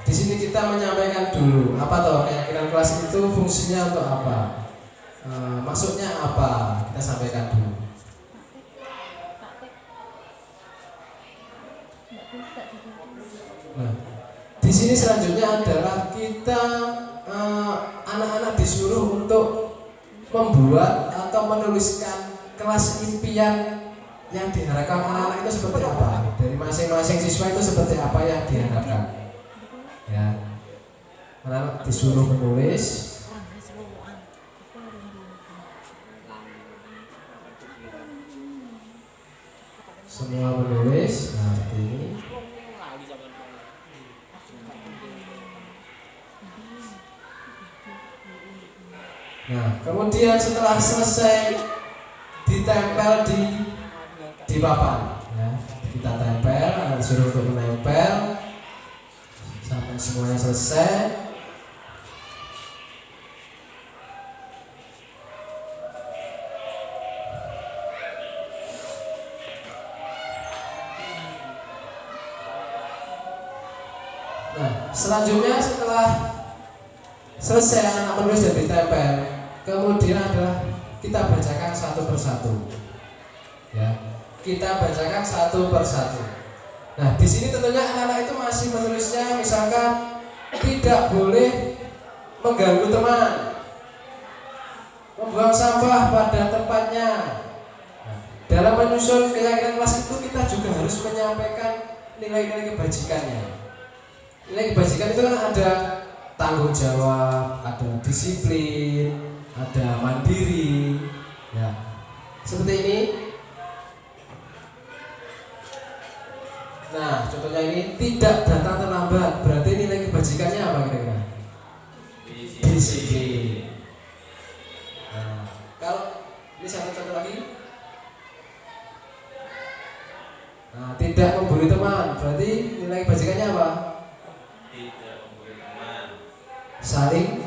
Di sini kita menyampaikan dulu apa toh keyakinan kelas itu fungsinya untuk apa, maksudnya apa, kita sampaikan dulu. Nah, di sini selanjutnya adalah kita anak-anak disuruh untuk membuat atau menuliskan kelas impian yang diharapkan anak-anak itu seperti apa, dari masing-masing siswa itu seperti apa yang diharapkan. Ya, anak disuruh menulis. Semua menulis. Nah, seperti ini. Nah, kemudian setelah selesai ditempel di papan. Ya, kita tempel, disuruh untuk menempel sampai semuanya selesai. Nah, selanjutnya setelah selesai anak menulis dan ditempel, kemudian adalah kita bacakan satu persatu. Ya, kita bacakan satu persatu. Nah, di sini tentunya anak-anak itu masih menulisnya misalkan tidak boleh mengganggu teman, membuang sampah pada tempatnya. Nah, dalam menyusun keyakinan kelas itu kita juga harus menyampaikan nilai-nilai kebajikannya. Nilai kebajikan itu kan ada tanggung jawab, ada disiplin, ada mandiri, Ya, seperti ini. Nah, contohnya ini tidak datang terlambat, berarti nilai kebajikannya apa kira-kira? Disiplin. Nah, kalau ini satu contoh lagi. Nah, tidak membuli teman, berarti nilai kebajikannya apa? Tidak membuli teman. Saling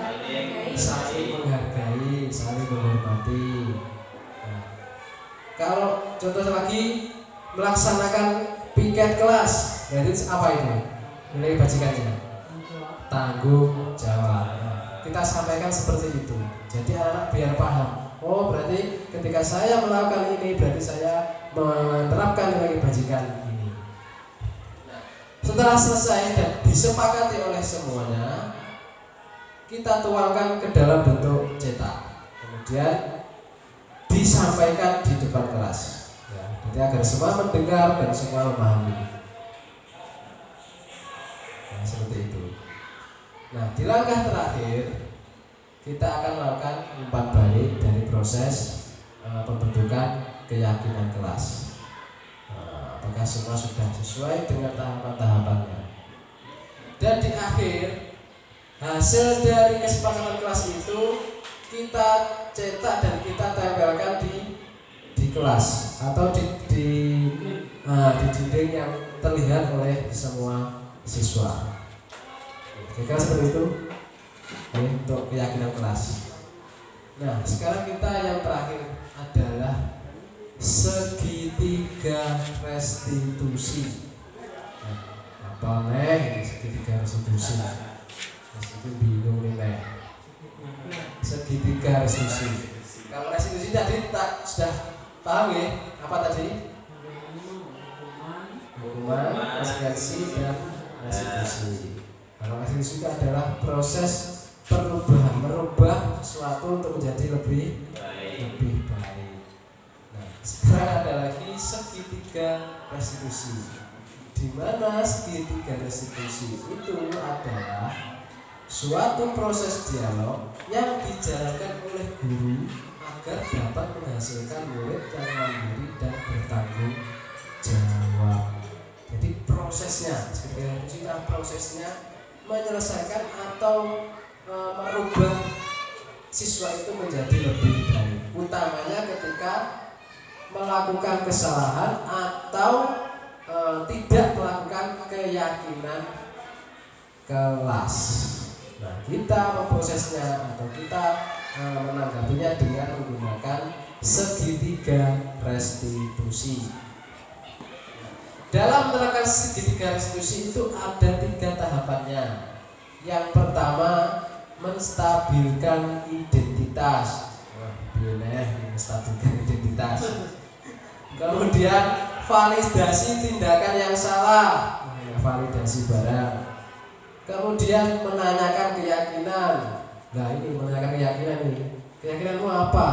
Saling menghargai, saling menghormati. Nah, kalau contoh lagi melaksanakan piket kelas, berarti apa itu? Nilai kebajikannya tanggung jawab. Nah, kita sampaikan seperti itu. Jadi anak-anak biar paham. Oh, berarti ketika saya melakukan ini, berarti saya menerapkan nilai kebajikan ini. Nah, setelah selesai dan disepakati oleh semuanya, kita tuangkan ke dalam bentuk cetak, kemudian disampaikan di depan kelas. Ya, jadi agar semua mendengar dan semua memahami. Nah, seperti itu. Nah, di langkah terakhir kita akan melakukan umpan balik dari proses pembentukan keyakinan kelas. Apakah semua sudah sesuai dengan tahapan-tahapannya? Dan di akhir hasil dari kesepakatan kelas itu kita cetak dan kita tempelkan di kelas atau di dinding yang terlihat oleh semua siswa. Kira-kira seperti itu untuk keyakinan kelas. Nah, sekarang kita yang terakhir adalah segitiga restitusi. Nah, apa nih segitiga restitusi? Itu bingung nih nih. Segitiga restitusi. Kalau restitusi tadi sudah paham ya? Apa tadi? Hukuman, konsekuensi dan restitusi. Kalau restitusi itu adalah proses perubahan, merubah sesuatu untuk menjadi lebih baik. Nah, sekarang ada lagi segitiga restitusi. Di mana segitiga restitusi itu adalah suatu proses dialog yang dijalankan oleh guru agar dapat menghasilkan murid yang mandiri dan bertanggung jawab. Jadi prosesnya, segitiga restitusi itu prosesnya menyelesaikan atau merubah siswa itu menjadi lebih baik, utamanya ketika melakukan kesalahan atau tidak melakukan keyakinan kelas. Nah, kita memprosesnya atau kita menanggapinya dengan menggunakan segitiga restitusi. Dalam menerapkan segitiga restitusi itu ada 3 tahapannya. Yang pertama, menstabilkan identitas. Menstabilkan identitas. Kemudian validasi tindakan yang salah. Validasi barang. Kemudian menanyakan keyakinan. Nah, ini menanyakan keyakinan nih. Keyakinanmu apa?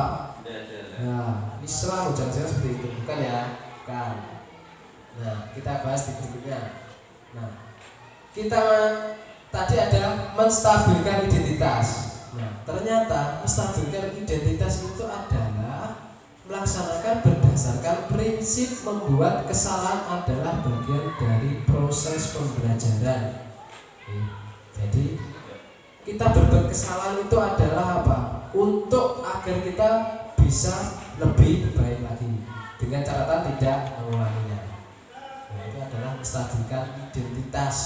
Nah, Islam jangan-jangan seperti itu, bukan ya? Kan. Nah, kita bahas di berikutnya. Nah, kita tadi ada menstabilkan identitas. Nah, ternyata menstabilkan identitas itu adalah melaksanakan berdasarkan prinsip membuat kesalahan adalah bagian dari proses pembelajaran. Jadi kita berbuat kesalahan itu adalah apa? Untuk agar kita bisa lebih baik lagi dengan catatan tidak mengulanginya. Nah, itu adalah menstabilkan identitas.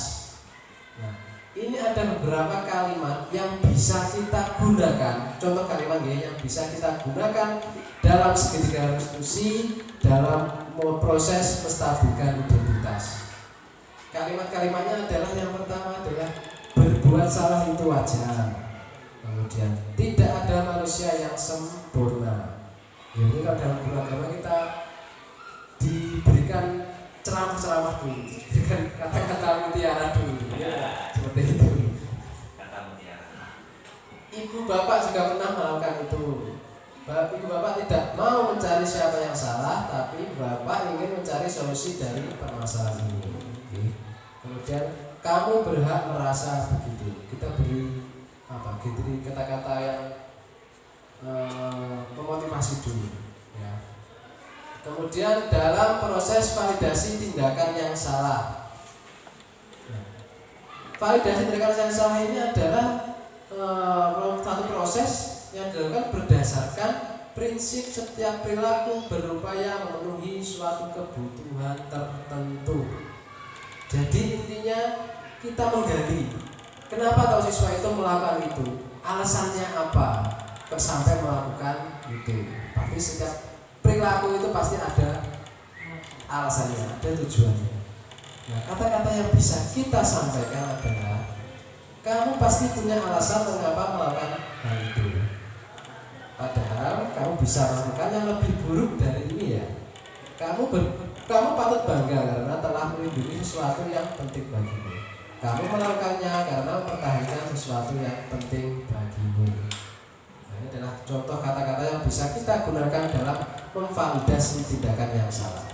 Nah, ini ada beberapa kalimat yang bisa kita gunakan. Contoh kalimat yang bisa kita gunakan dalam segitiga restitusi dalam proses menstabilkan identitas. Kalimat-kalimatnya adalah yang pertama adalah berbuat salah itu wajar. Kemudian tidak ada manusia yang sempurna. Jadi kalau dalam beragama kita diberikan ceramah-ceramah dulu, diberikan kata-kata mutiara dulu, ya, seperti itu. Kata mutiara. Ibu bapak juga pernah melakukan itu. Ibu bapak tidak mau mencari siapa yang salah, tapi bapak ingin mencari solusi dari permasalahan ini. Kemudian kamu berhak merasa begitu. Kita beri apa? Gitu kata-kata yang memotivasi dulu ya. Kemudian dalam proses validasi tindakan yang salah. Validasi tindakan yang salah ini adalah satu proses yang dilakukan berdasarkan prinsip setiap perilaku berupaya memenuhi suatu kebutuhan tertentu. Jadi intinya kita menggali kenapa tahu siswa itu melakukan itu, alasannya apa kok sampai melakukan itu. Tapi setiap perilaku itu pasti ada alasannya, ada tujuannya. Nah, kata-kata yang bisa kita sampaikan adalah kamu pasti punya alasan mengapa melakukan hal itu. Padahal kamu bisa melakukan yang lebih buruk dari ini ya. Kamu patut bangga karena telah melindungi sesuatu yang penting bagimu. Kamu melakukannya karena mempertahankan sesuatu yang penting bagimu. Nah, ini adalah contoh kata-kata yang bisa kita gunakan dalam memvalidasi tindakan yang salah.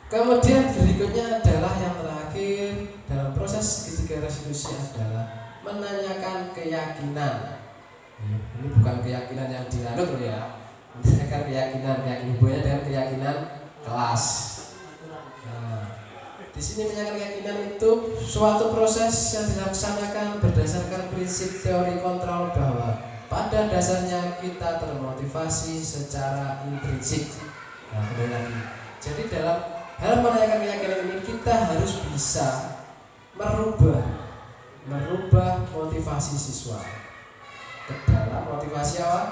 Kemudian berikutnya adalah yang terakhir dalam proses segitiga restitusi adalah menanyakan keyakinan. Ini bukan keyakinan yang dianut loh ya. Menanyakan keyakinan hubungannya dengan keyakinan kelas. Nah, di sini menanyakan keyakinan itu suatu proses yang dilaksanakan berdasarkan prinsip teori kontrol bahwa pada dasarnya kita termotivasi secara intrinsik. Nah, kembali lagi. Jadi dalam hal menanyakan keyakinan ini kita harus bisa merubah motivasi siswa ke dalam motivasi apa?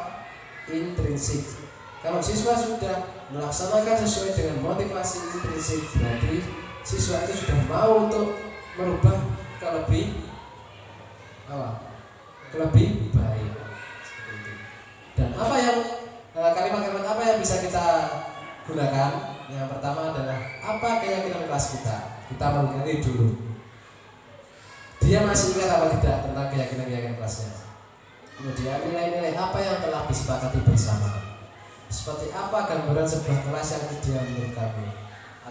Intrinsik. Kalau siswa sudah melaksanakan sesuai dengan motivasi intrinsik, berarti siswa itu sudah mau untuk merubah ke lebih baik. Dan apa yang kalimat-kalimat apa yang bisa kita gunakan? Yang pertama adalah apa keyakinan kelas kita. Kita menggali dulu. Dia masih ingat apa tidak tentang keyakinan kelasnya. Kemudian nilai-nilai apa yang telah disepakati bersama. Seperti apa gambaran sebuah kelas yang ideal menurut kami.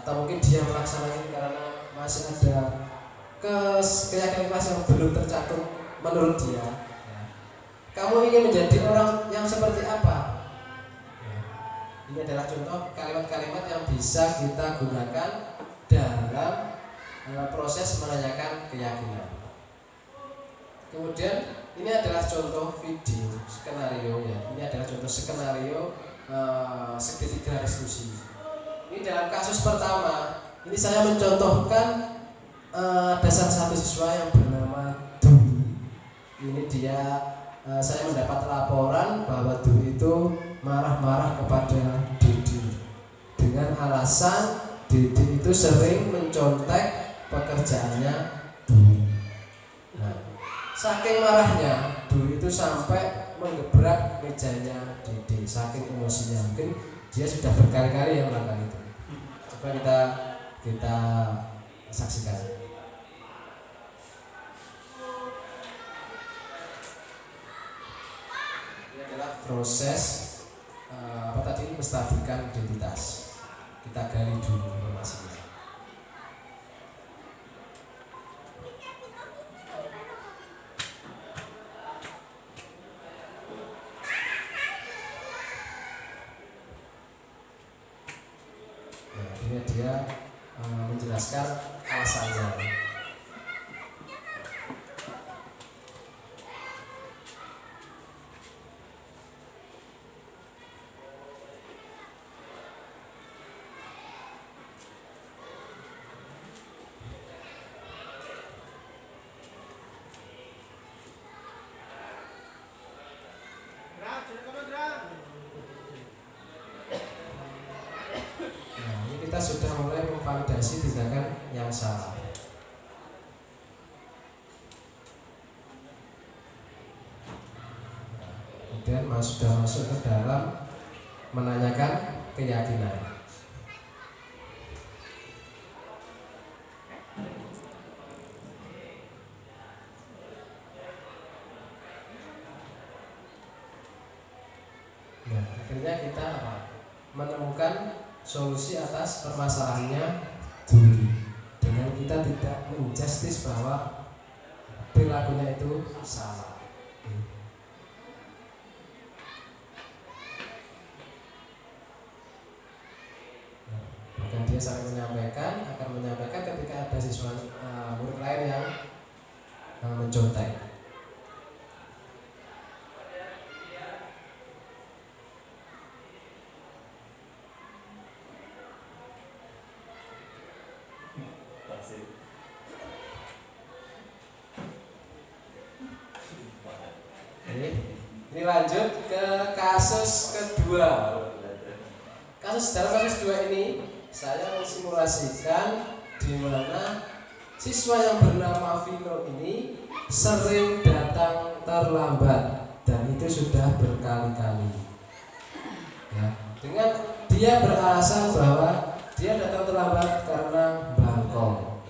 Atau mungkin dia melaksanakan karena masih ada keyakinan kelas yang belum tercatat menurut dia. Kamu ingin menjadi orang yang seperti apa? Ini adalah contoh kalimat-kalimat yang bisa kita gunakan dalam proses menanyakan keyakinan. Kemudian ini adalah contoh video skenario ya. Ini adalah contoh skenario segitiga restitusi. Ini dalam kasus pertama, ini saya mencontohkan ada salah satu siswa yang bernama Dwi. Ini dia saya mendapat laporan bahwa Dwi itu marah-marah kepada Didi dengan alasan Didi itu sering mencontek pekerjaannya Dwi. Nah, saking marahnya Dwi itu sampai menggebrak mejanya Didi, saking emosinya. Mungkin dia sudah berkali-kali yang melakukan itu. Coba kita saksikan. Ini adalah proses menstabilkan identitas. Kita gali dulu informasinya. Nah, ini dia menjelaskan alasannya. Kita sudah mulai memvalidasi tindakan yang salah. Kemudian sudah masuk ke dalam menanyakan keyakinan. Nah, akhirnya kita menemukan solusi atas permasalahannya Dwi dengan kita tidak menjustis bahwa perilakunya itu salah. dia sampai menyampaikan, akan menyampaikan ketika ada siswa murid lain yang mencontek. Ini lanjut ke kasus kedua. Dalam kasus 2 ini saya mensimulasikan di mana siswa yang bernama Vino ini sering datang terlambat dan itu sudah berkali-kali. Ya, dengan dia beralasan bahwa dia datang terlambat karena bangkong.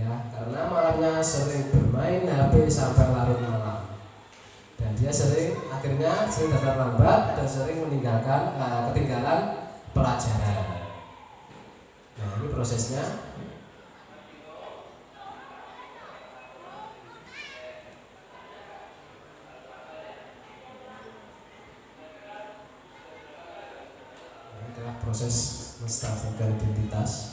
Ya, karena malamnya sering bermain HP sampai larut malam. Dan dia akhirnya sering datang lambat dan sering ketinggalan pelajaran. Nah, ini prosesnya. Ini adalah proses menstabilkan identitas.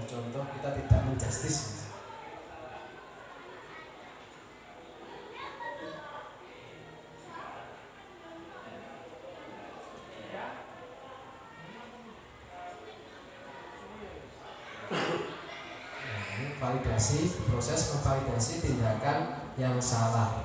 Contoh kita tidak menjustis. Proses memvalidasi tindakan yang salah.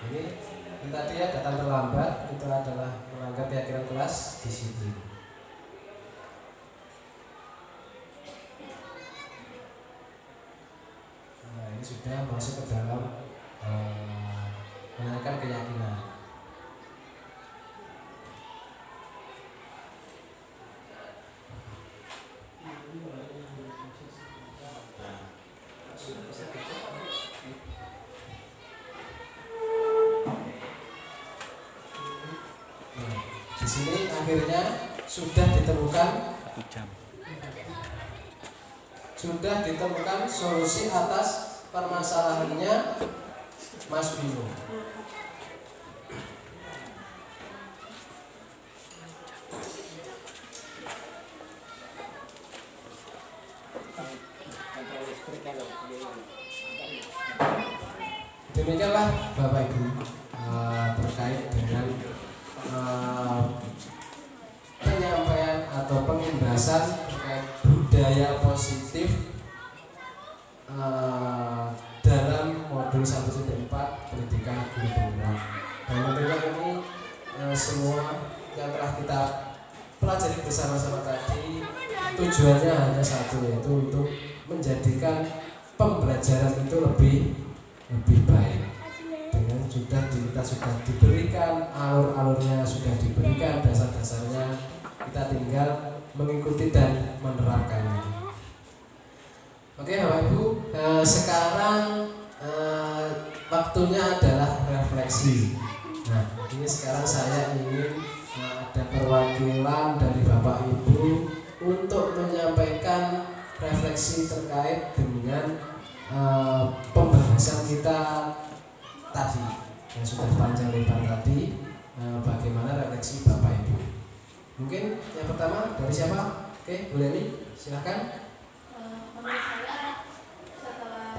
Ini tadi ya, datang terlambat itu adalah melanggar keyakinan kelas, disiplin. Nah, ini sudah masuk ke dalam menanyakan keyakinan. Di sini akhirnya sudah ditemukan solusi atas permasalahannya Mas Bimo. Demikianlah Bapak Ibu terkait dengan penyampaian atau pengimbasan terkait budaya positif dalam modul 1.4 pendidikan guru penggerak. Dan tentunya ini semua yang telah kita pelajari bersama-sama tadi tujuannya hanya satu, yaitu untuk menjadikan pembelajaran itu lebih baik. Dengan kita sudah diberikan alur-alurnya, sudah diberikan dasar-dasarnya, kita tinggal mengikuti dan menerapkannya. Oke Bapak Ibu, sekarang waktunya adalah refleksi. Nah, ini sekarang saya ingin ada perwakilan dari Bapak Ibu untuk menyampaikan refleksi terkait dengan pembahasan kita tadi yang sudah panjang lebar tadi. Bagaimana refleksi Bapak Ibu? Mungkin yang pertama dari siapa? Oke, Bu Leni, silakan. Menurut saya setelah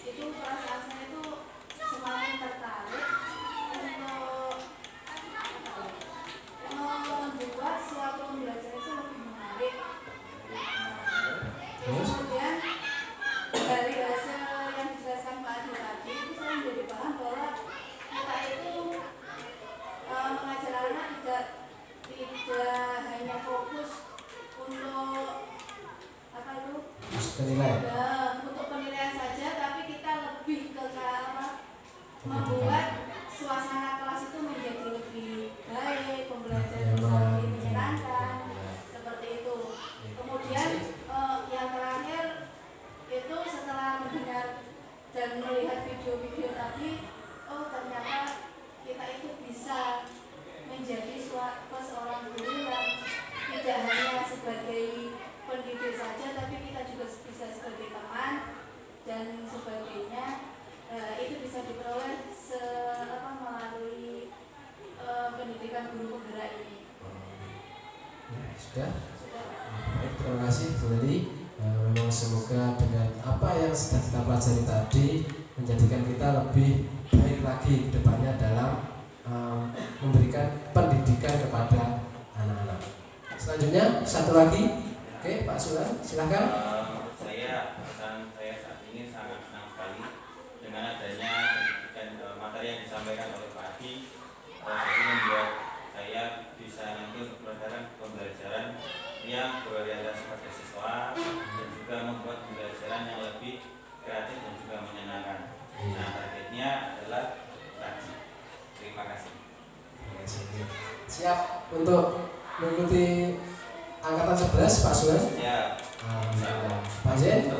itu perasaan saya itu semakin tertarik untuk membuat suatu pembelajaran itu lebih menarik. Kemudian dari hasil yang dijelaskan Pak Adi tadi itu saya menjadi paham bahwa kita itu mengajar anak tidak hanya fokus untuk untuk penilaian saja, tapi kita lebih ke membuat suasana kelas itu menjadi lebih baik, pembelajaran bisa lebih menyenangkan, seperti itu. Kemudian yang terakhir video-video tadi, oh ternyata kita itu bisa menjadi seorang guru yang tidak hanya sebagai pendidik saja, tapi kita juga bisa sebagai teman dan sebagainya. Itu bisa diperoleh melalui pendidikan guru penggerak ini. Sudah? Baik, terima kasih Bu Leli. Memang semoga dengan apa yang sudah kita pelajari tadi menjadikan kita lebih baik lagi ke depannya dalam memberikan pendidikan kepada anak-anak. Selanjutnya satu lagi, oke Pak Sulan, silahkan. Pesan saya saat ini sangat senang sekali dengan adanya pendidikan materi yang disampaikan oleh Pak Adi. Jadi membuat saya bisa nanti untuk pembelajaran yang berorientasi pada siswa dan juga membuat pembelajaran yang lebih kreatif dan juga menyenangkan. Nah, targetnya adalah tadi. Terima kasih. Siap untuk mengikuti angkatan 11 Pak Sulan? Ya. Pak Zen?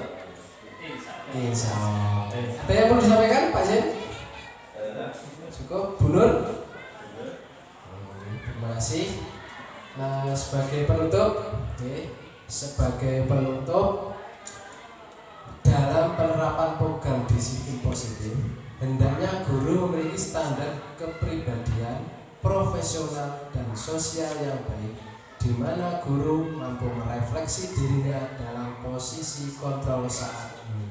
Insya Allah. Ada yang perlu disampaikan Pak Zen? Cukup, Bu Nur? Terima kasih. Sebagai penutup, dalam penerapan program disiplin positif, hendaknya guru memiliki standar kepribadian, profesional dan sosial yang baik, di mana guru mampu merefleksi dirinya dalam posisi kontrol saat ini.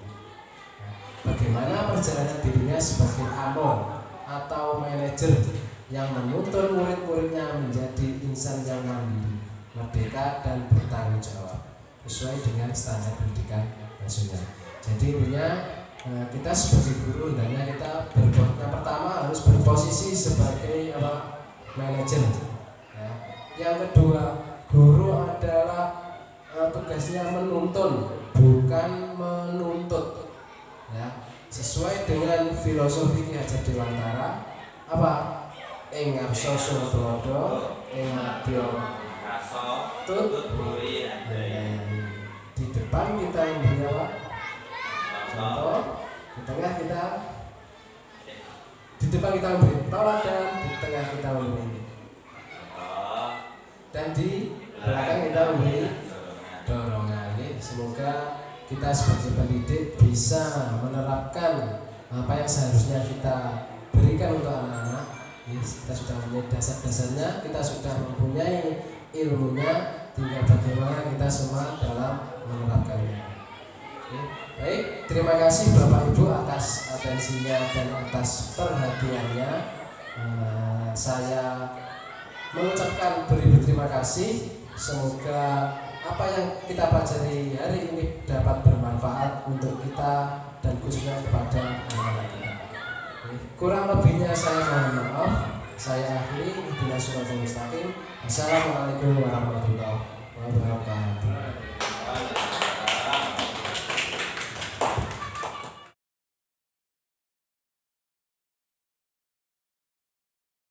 Bagaimana perjalanan dirinya sebagai among atau manajer yang menuntun murid-muridnya menjadi insan yang mandiri, merdeka dan bertanggung jawab sesuai dengan standar pendidikan nasional. Jadi intinya kita sebagai guru hendaknya kita yang pertama harus berposisi sebagai manajer. Ya. Yang kedua, guru adalah tugasnya menuntun, bukan menuntut. Ya. Sesuai dengan filosofi Ki Hajar Dewantara, ing arsa tulodo, ing adya tut buri. Di depan kita memberi contoh, di depan kita memberi teladan, di tengah kita memberi dan di belakang kita memberi dorongan. Semoga kita sebagai pendidik bisa menerapkan apa yang seharusnya kita berikan untuk anak-anak. Kita sudah punya dasar-dasarnya, kita sudah mempunyai ilmunya, tinggal bagaimana kita semua dalam menerapkannya. Baik, terima kasih Bapak Ibu atas atensinya dan atas perhatiannya. Saya mengucapkan beribu terima kasih. Semoga apa yang kita pelajari hari ini dapat bermanfaat untuk kita dan khususnya kepada anak-anak kita. Kurang lebihnya saya mohon maaf. Saya akhiri. Wassalamualaikum warahmatullahi wabarakatuh.